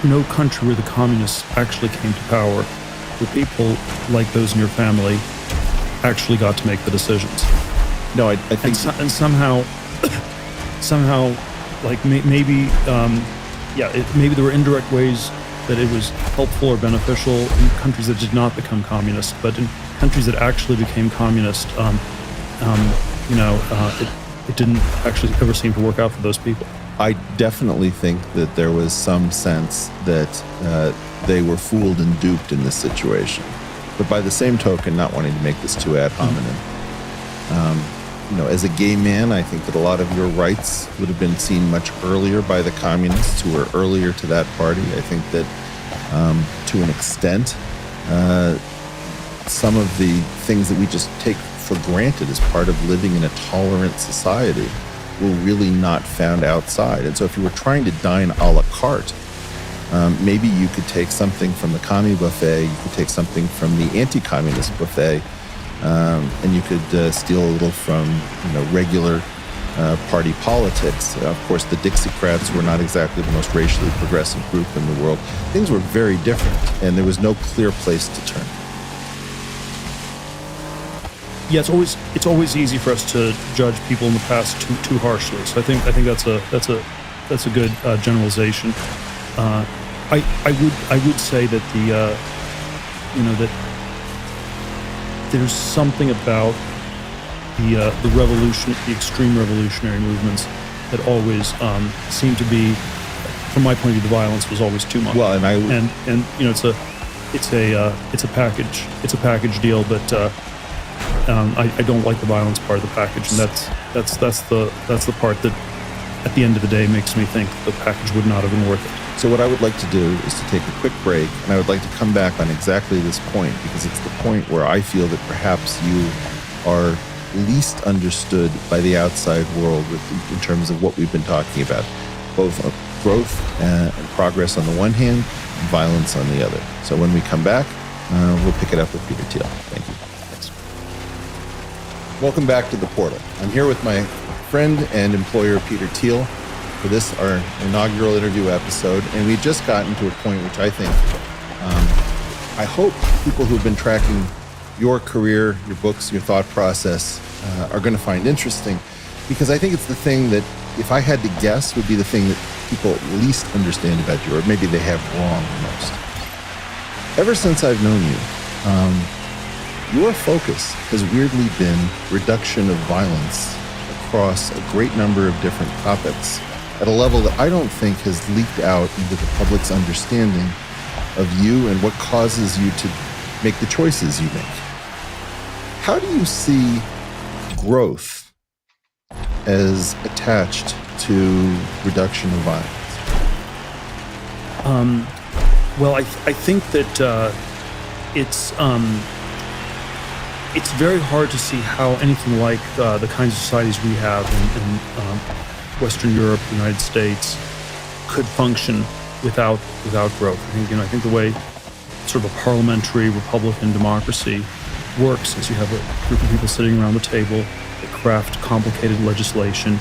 no country where the communists actually came to power where people like those in your family actually got to make the decisions. No, I think... And somehow, like maybe there were indirect ways that it was helpful or beneficial in countries that did not become communist, but in countries that actually became communist, it didn't actually ever seem to work out for those people. I definitely think that there was some sense that they were fooled and duped in this situation. But by the same token, not wanting to make this too ad hominem, as a gay man, I think that a lot of your rights would have been seen much earlier by the communists who were earlier to that party. I think that to an extent, some of the things that we just take for granted as part of living in a tolerant society were really not found outside. And so if you were trying to dine a la carte, maybe you could take something from the commie buffet, you could take something from the anti-communist buffet, and you could steal a little from regular party politics. Of course, the Dixiecrats were not exactly the most racially progressive group in the world. Things were very different, and there was no clear place to turn. Yeah, it's always easy for us to judge people in the past too harshly. So I think that's a good generalization. I would say that that there's something about the revolution, the extreme revolutionary movements that always seem to be, from my point of view, the violence was always too much. Well, it's a package deal, but I don't like the violence part of the package, and that's the part that at the end of the day makes me think the package would not have been worth it. So what I would like to do is to take a quick break, and I would like to come back on exactly this point, because it's the point where I feel that perhaps you are least understood by the outside world in terms of what we've been talking about, both growth and progress on the one hand, and violence on the other. So when we come back, we'll pick it up with Peter Thiel. Thank you. Thanks. Welcome back to The Portal. I'm here with my friend and employer, Peter Thiel, for this, our inaugural interview episode. And we've just gotten to a point which I think, I hope people who've been tracking your career, your books, your thought process are going to find interesting, because I think it's the thing that, if I had to guess, would be the thing that people least understand about you, or maybe they have wrong the most. Ever since I've known you, your focus has weirdly been reduction of violence across a great number of different topics at a level that I don't think has leaked out into the public's understanding of you and what causes you to make the choices you make. How do you see growth as attached to reduction of violence? Well, I think that it's very hard to see how anything like the kinds of societies we have in Western Europe, the United States, could function without growth. I think the way sort of a parliamentary Republican democracy works is you have a group of people sitting around the table that craft complicated legislation,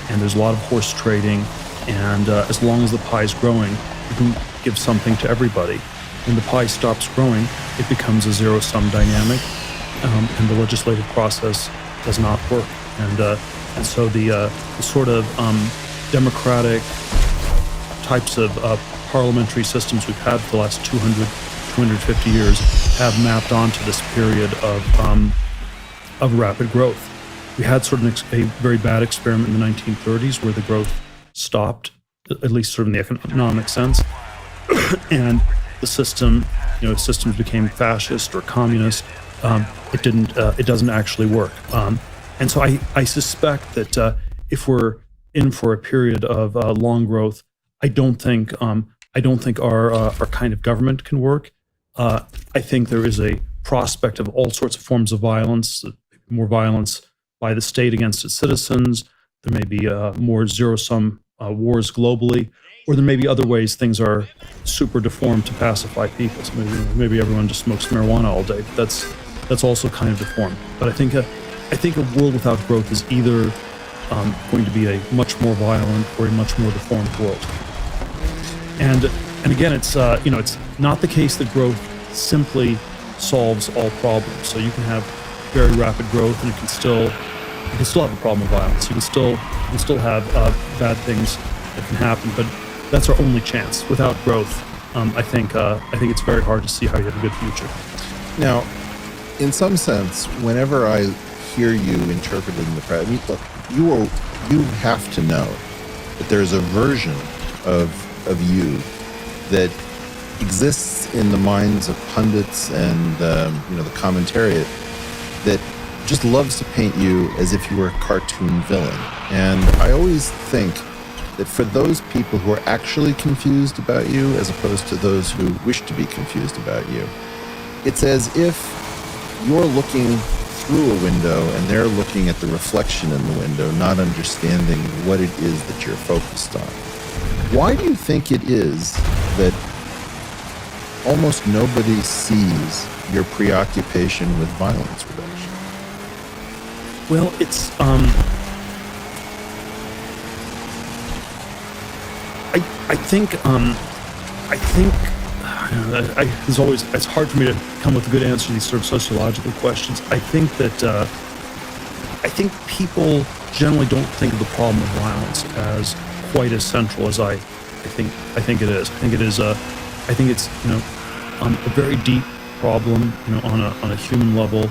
and there's a lot of horse trading, And as long as the pie is growing, you can give something to everybody. When the pie stops growing, it becomes a zero-sum dynamic, and the legislative process does not work. And so the sort of democratic types of parliamentary systems we've had for the last 200, 250 years have mapped onto this period of rapid growth. We had sort of a very bad experiment in the 1930s where the growth stopped, at least sort of in the economic sense, and the systems became fascist or communist. It doesn't actually work. And so I suspect that if we're in for a period of long growth, I don't think our kind of government can work. I think there is a prospect of all sorts of forms of violence, more violence by the state against its citizens. There may be more zero-sum wars globally, or there may be other ways things are super deformed to pacify people. So maybe everyone just smokes marijuana all day. But that's also kind of deformed. But I think a world without growth is either going to be a much more violent or a much more deformed world. And again, it's not the case that growth simply solves all problems. So you can have very rapid growth, and you can still have a problem of violence. You can still have bad things that can happen, but that's our only chance. Without growth, I think it's very hard to see how you have a good future. Now, in some sense, whenever I hear you interpreted in the press, I mean, look, you have to know that there's a version of you that exists in the minds of pundits and the commentariat that just loves to paint you as if you were a cartoon villain. And I always think that for those people who are actually confused about you, as opposed to those who wish to be confused about you, it's as if you're looking through a window and they're looking at the reflection in the window, not understanding what it is that you're focused on. Why do you think it is that almost nobody sees your preoccupation with violence reduction? Well, it's it's hard for me to come with a good answer to these sort of sociological questions. I think people generally don't think of the problem of violence as quite as central as I think it is. I think it's a very deep problem, on a human level.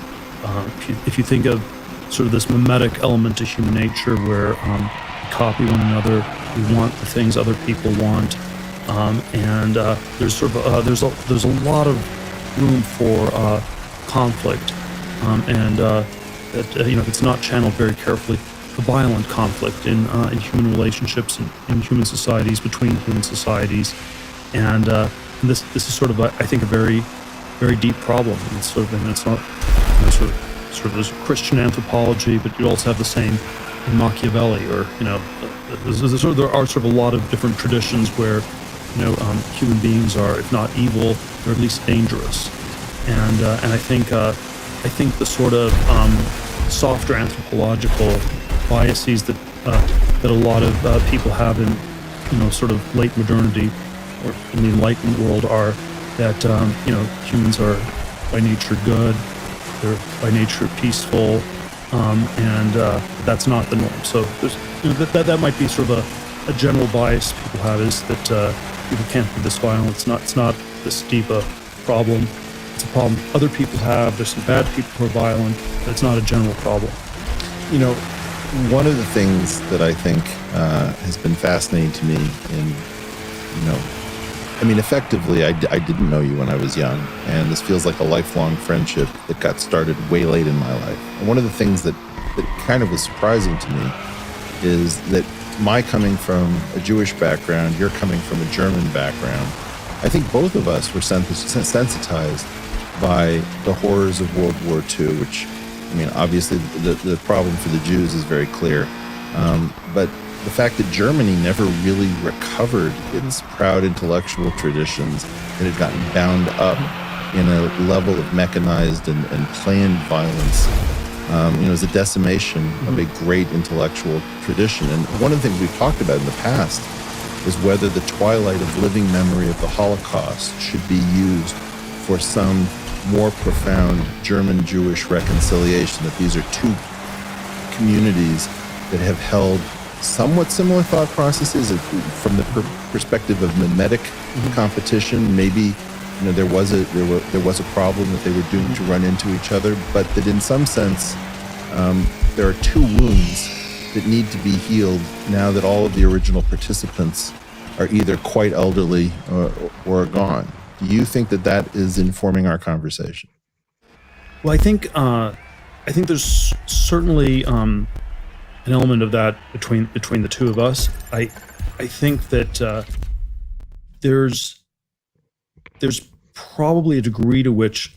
If you think of sort of this mimetic element to human nature, where we copy one another, we want the things other people want, and there's sort of there's a lot of room for conflict, and if it's not channeled very carefully, the violent conflict in human relationships and in human societies, between human societies, and this is sort of I think a very, very deep problem. And it's sort of, it's not sort of there's Christian anthropology, but you also have the same in Machiavelli, or there are sort of a lot of different traditions where human beings are, if not evil, they're at least dangerous, and I think the sort of softer anthropological biases that a lot of people have in sort of late modernity or in the Enlightenment world are that humans are by nature good, they're by nature peaceful, and that's not the norm. So there's that might be sort of a general bias people have, is that people can't be this violent. It's not this deep a problem. It's a problem other people have. There's some bad people who are violent, but it's not a general problem. One of the things that I think has been fascinating to me effectively, I didn't know you when I was young, and this feels like a lifelong friendship that got started way late in my life. And one of the things that kind of was surprising to me is that my coming from a Jewish background, you're coming from a German background, I think both of us were sensitized by the horrors of World War II, which, obviously the problem for the Jews is very clear. But the fact that Germany never really recovered its proud intellectual traditions, it had gotten bound up in a level of mechanized and planned violence, it was a decimation of a great intellectual tradition. And one of the things we've talked about in the past is whether the twilight of living memory of the Holocaust should be used for some more profound German-Jewish reconciliation, that these are two communities that have held somewhat similar thought processes from the perspective of mimetic competition. Maybe there was a problem that they were doomed to run into each other, but that in some sense there are two wounds that need to be healed now that all of the original participants are either quite elderly or gone. Do you think that is informing our conversation? Well, I think there's certainly an element of that between the two of us. I think that there's probably a degree to which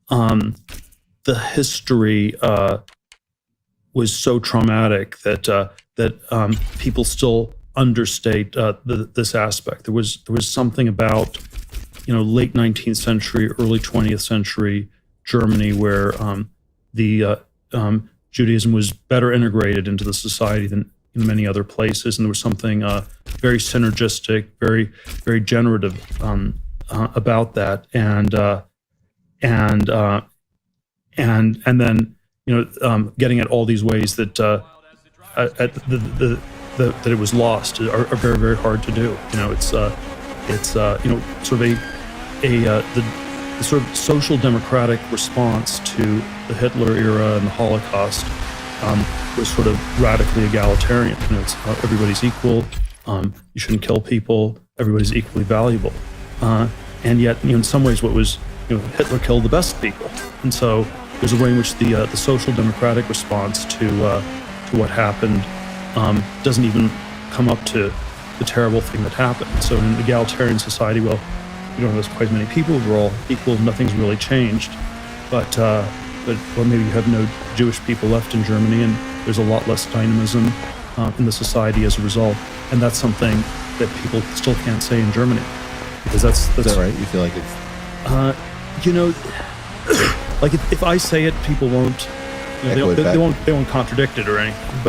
the history was so traumatic that people still understate this aspect. There was something about late 19th century, early 20th century Germany where the Judaism was better integrated into the society than in many other places, and there was something very synergistic, very very generative about that, and then getting at all these ways that that it was lost are very very hard to do. It's sort of the sort of social democratic response to the Hitler era and the Holocaust was sort of radically egalitarian. It's everybody's equal. You shouldn't kill people. Everybody's equally valuable. And yet, in some ways, what was Hitler killed the best people, and so there's a way in which the social democratic response to what happened doesn't even come up to the terrible thing that happened. So in an egalitarian society, well, we don't have quite as many people. We're all equal. Nothing's really changed. But maybe you have no Jewish people left in Germany, and there's a lot less dynamism in the society as a result. And that's something that people still can't say in Germany, because that's Is that right? You feel like it's like if I say it, people won't. They won't contradict it or anything.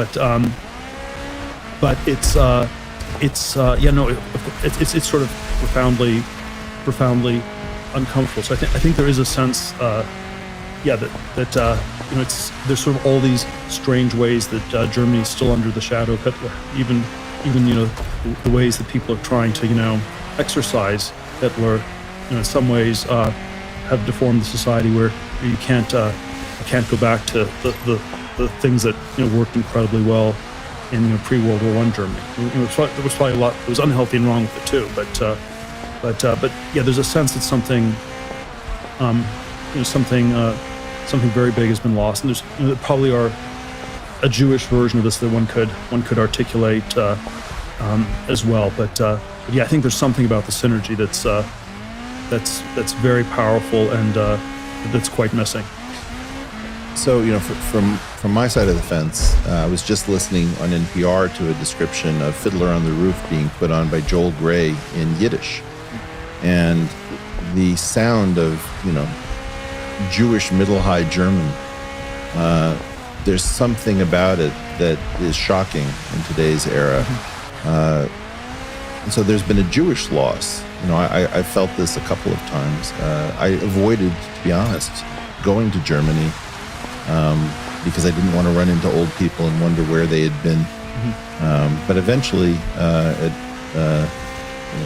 But it's sort of profoundly uncomfortable. So I think there is a sense, there's sort of all these strange ways that Germany is still under the shadow of Hitler. Even the ways that people are trying to exercise Hitler, in some ways have deformed the society where you can't go back to the things that worked incredibly well in pre-World War I Germany. There was probably a lot that was unhealthy and wrong with it too, but yeah, there's a sense that something very big has been lost, and there's there probably are a Jewish version of this that one could articulate as well. But yeah, I think there's something about the synergy that's very powerful and that's quite missing. So, from my side of the fence, I was just listening on NPR to a description of Fiddler on the Roof being put on by Joel Grey in Yiddish. And the sound of, Jewish middle-high German, there's something about it that is shocking in today's era. And so there's been a Jewish loss. I felt this a couple of times. I avoided, to be honest, going to Germany because I didn't want to run into old people and wonder where they had been. But eventually, at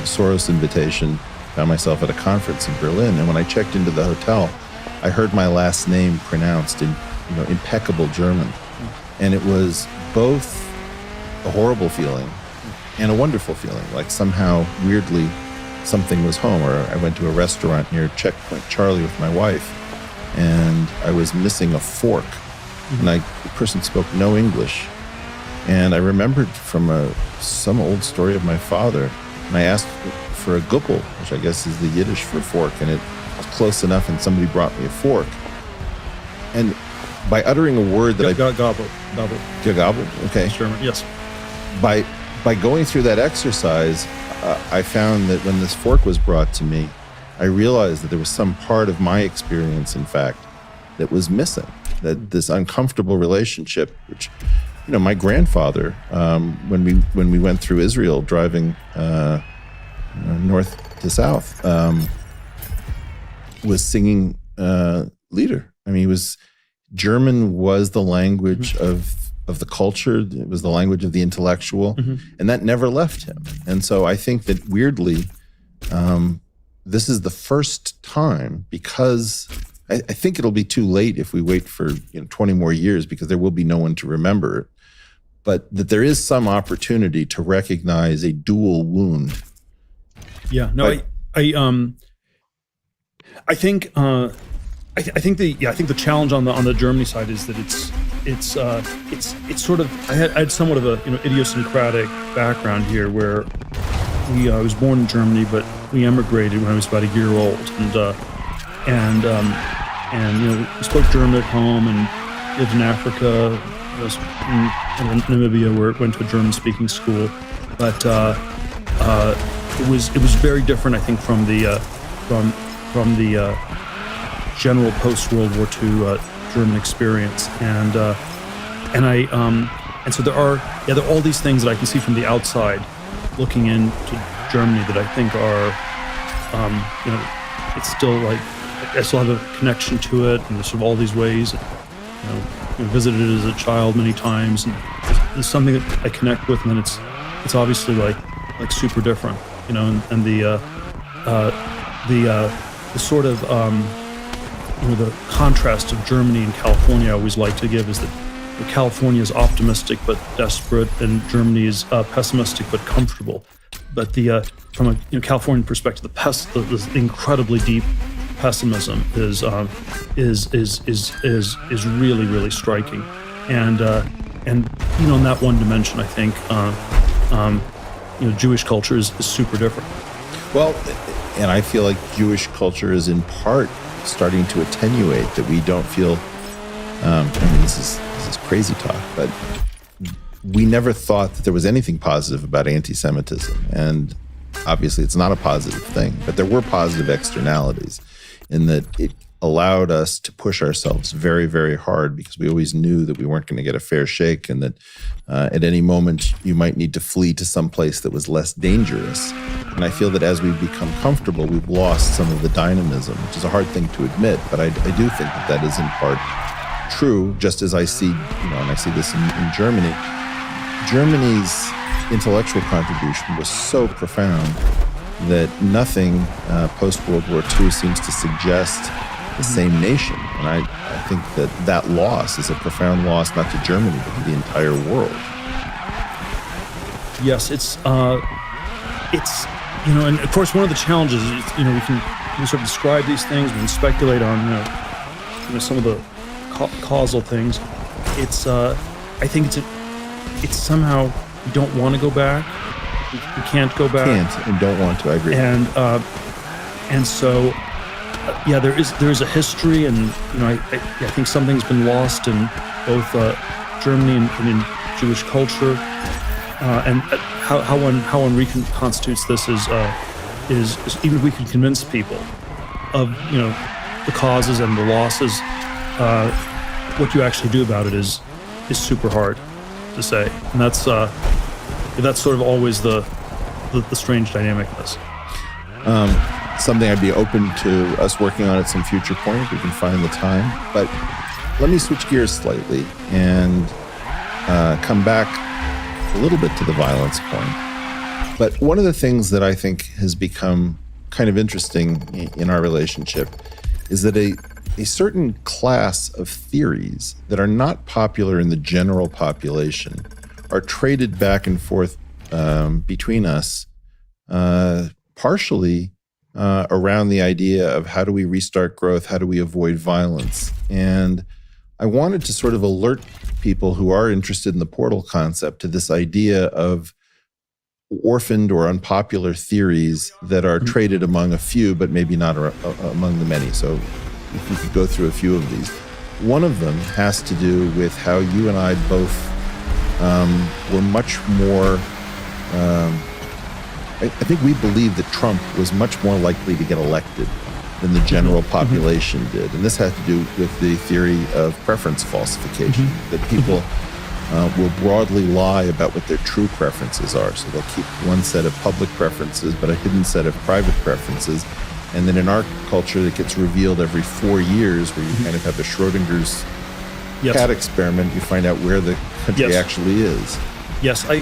Soros' invitation, found myself at a conference in Berlin. And when I checked into the hotel, I heard my last name pronounced in impeccable German. And it was both a horrible feeling and a wonderful feeling, like somehow, weirdly, something was home. Or I went to a restaurant near Checkpoint Charlie with my wife, and I was missing a fork. And the person spoke no English. And I remembered from some old story of my father, and I asked for a guppel, which I guess is the Yiddish for fork, and it was close enough, and somebody brought me a fork. And by uttering a word that gobble. Okay. German, yes. By going through that exercise, I found that when this fork was brought to me, I realized that there was some part of my experience, in fact, that was missing. That this uncomfortable relationship, which my grandfather, when we went through Israel, driving north to south, was singing lieder. I mean, German was the language of the culture. It was the language of the intellectual, and that never left him. And so I think that weirdly, this is the first time, because I think it'll be too late if we wait for 20 more years, because there will be no one to remember it. But that there is some opportunity to recognize a dual wound. Yeah. No, I think the challenge on the Germany side is that it's sort of I had somewhat of a idiosyncratic background here, where I was born in Germany, but we emigrated when I was about a year old, and we spoke German at home and lived in Africa. I was in Namibia, where I went to a German-speaking school, but it was very different, I think, from the general post-World War II German experience, and so there are all these things that I can see from the outside, looking into Germany, that I think are, it's still like I still have a connection to it, and there's sort of all these ways. Visited it as a child many times, and there's something that I connect with, and then it's obviously like super different, and the sort of the contrast of Germany and California I always like to give is that California is optimistic but desperate, and Germany is pessimistic but comfortable. But from a Californian perspective, the incredibly deep pessimism is really, really striking, and in that one dimension, I think Jewish culture is super different. Well, and I feel like Jewish culture is in part starting to attenuate, that we don't feel. This is crazy talk, but we never thought that there was anything positive about anti-Semitism, and obviously it's not a positive thing, but there were positive externalities in that it allowed us to push ourselves very, very hard, because we always knew that we weren't going to get a fair shake, and that at any moment you might need to flee to some place that was less dangerous. And I feel that as we've become comfortable, we've lost some of the dynamism, which is a hard thing to admit, but I do think that is in part true, just as I see, and I see this in Germany. Germany's intellectual contribution was so profound that nothing post-World War II seems to suggest the same nation. And I think that loss is a profound loss, not to Germany, but to the entire world. Yes, it's and of course one of the challenges is, we can sort of describe these things, we can speculate on, some of the causal things. It's I think it's somehow we don't want to go back. We can't go back. Can't and don't want to. I agree. And so there is a history, and I think something's been lost in both Germany and in Jewish culture, and how one reconstitutes this is even if we can convince people of the causes and the losses, what you actually do about it is super hard to say, and that's sort of always the strange dynamic of this. Something I'd be open to us working on at some future point if we can find the time. But let me switch gears slightly and come back a little bit to the violence point. But one of the things that I think has become kind of interesting in our relationship is that a certain class of theories that are not popular in the general population are traded back and forth between us, partially around the idea of how do we restart growth, how do we avoid violence. And I wanted to sort of alert people who are interested in the portal concept to this idea of orphaned or unpopular theories that are traded among a few, but maybe not among the many. So if we could go through a few of these. One of them has to do with how you and I both were much more, I think we believe that Trump was much more likely to get elected than the general population did. And this had to do with the theory of preference falsification, that people will broadly lie about what their true preferences are. So they'll keep one set of public preferences, but a hidden set of private preferences. And then in our culture, it gets revealed every 4 years, where you kind of have the Schrodinger's cat experiment. You find out where the country actually is. Yes, I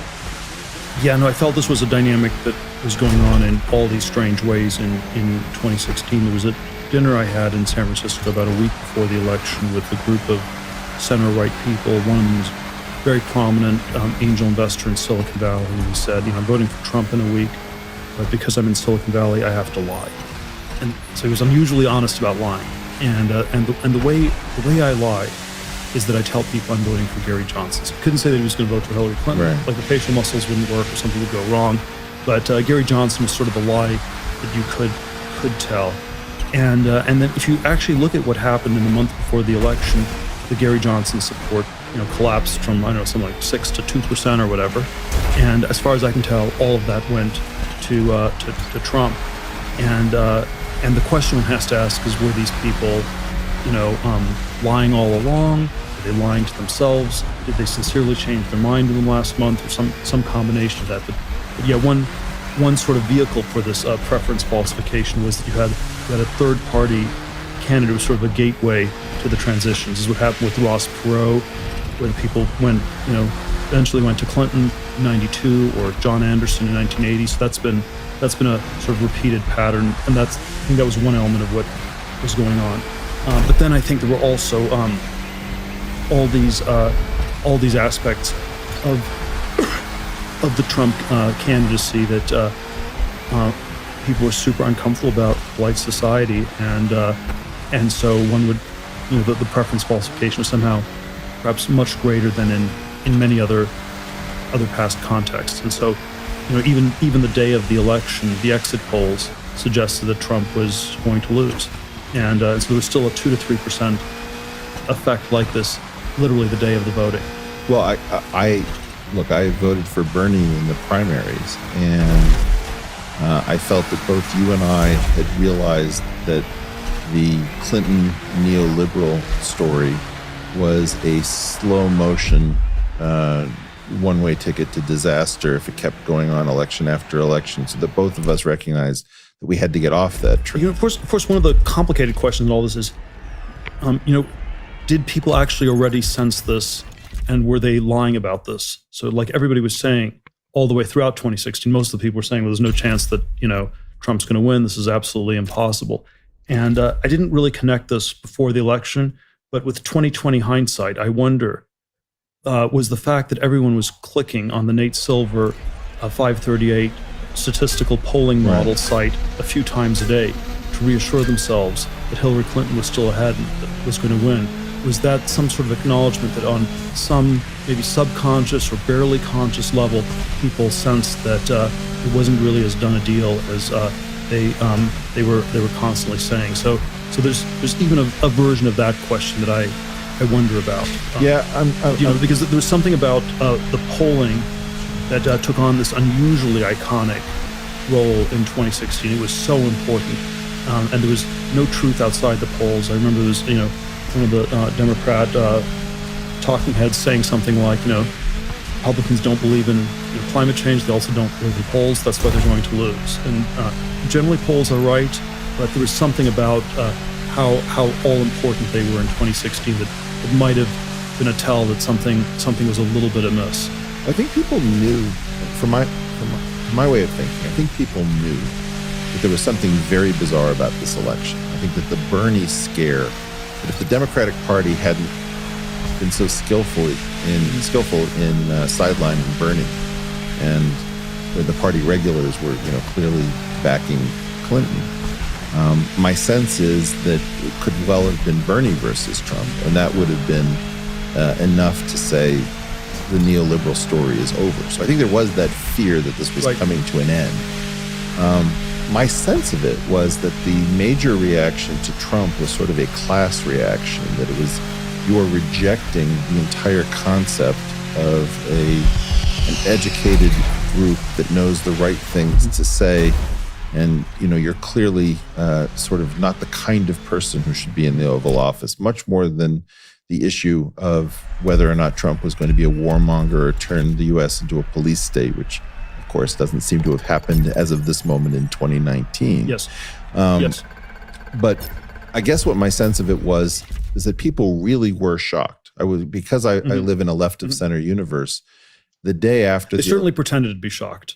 felt this was a dynamic that was going on in all these strange ways in 2016. There was a dinner I had in San Francisco about a week before the election with a group of center-right people. One of them was a very prominent angel investor in Silicon Valley, and he said, I'm voting for Trump in a week, but because I'm in Silicon Valley, I have to lie. And so he was unusually honest about lying. And the way I lie is that I tell people I'm voting for Gary Johnson. So I couldn't say that he was going to vote for Hillary Clinton. Right. Like the facial muscles wouldn't work or something would go wrong. But Gary Johnson was sort of the lie that you could tell. And then if you actually look at what happened in the month before the election, the Gary Johnson support collapsed from, something like 6 to 2% or whatever. And as far as I can tell, all of that went to Trump. And the question one has to ask is, were these people, lying all along? Were they lying to themselves? Did they sincerely change their mind in the last month, or some combination of that? But yeah, one sort of vehicle for this preference falsification was that you had a third-party candidate who was sort of a gateway to the transitions. This is what happened with Ross Perot, where the people eventually went to Clinton in '92 or John Anderson in 1980. So that's been a sort of repeated pattern, and I think that was one element of what was going on. But then I think there were also all these aspects of the Trump candidacy that people were super uncomfortable about, polite society, and so one would, the preference falsification was somehow perhaps much greater than in many other past contexts. And so, even the day of the election, the exit polls suggested that Trump was going to lose. And so there was still a 2 to 3% effect like this, literally the day of the voting. Well, I voted for Bernie in the primaries, and I felt that both you and I had realized that the Clinton neoliberal story was a slow motion one-way ticket to disaster if it kept going on election after election, so that both of us recognized that we had to get off that train. Of course, one of the complicated questions in all this is, did people actually already sense this, and were they lying about this? So like everybody was saying all the way throughout 2016, most of the people were saying, well, there's no chance that, Trump's going to win. This is absolutely impossible. And I didn't really connect this before the election, but with 2020 hindsight, I wonder, was the fact that everyone was clicking on the Nate Silver 538 statistical polling model site a few times a day to reassure themselves that Hillary Clinton was still ahead and that was going to win. Was that some sort of acknowledgement that on some maybe subconscious or barely conscious level, people sensed that it wasn't really as done a deal as they were constantly saying? So there's even a version of that question that I wonder about. Because there was something about the polling that took on this unusually iconic role in 2016. It was so important, and there was no truth outside the polls. I remember there was, one of the Democrat talking heads saying something like, Republicans don't believe in climate change. They also don't believe in polls. That's why they're going to lose. And generally, polls are right, but there was something about how all important they were in 2016 that it might have been a tell that something was a little bit amiss. I think people knew, from my way of thinking, I think people knew that there was something very bizarre about this election. I think that the Bernie scare, that if the Democratic Party hadn't been so skillful in sidelining Bernie, and where the party regulars were, clearly backing Clinton, my sense is that it could well have been Bernie versus Trump, and that would have been enough to say the neoliberal story is over. So I think there was that fear that this was coming to an end. My sense of it was that the major reaction to Trump was sort of a class reaction, that it was, you are rejecting the entire concept of an educated group that knows the right things to say, and you're clearly sort of not the kind of person who should be in the Oval Office, much more than the issue of whether or not Trump was going to be a warmonger or turn the U.S. into a police state, which, of course, doesn't seem to have happened as of this moment in 2019. Yes. Yes. But I guess what my sense of it was is that people really were shocked. I live in a left of center universe. The day after, They certainly pretended to be shocked.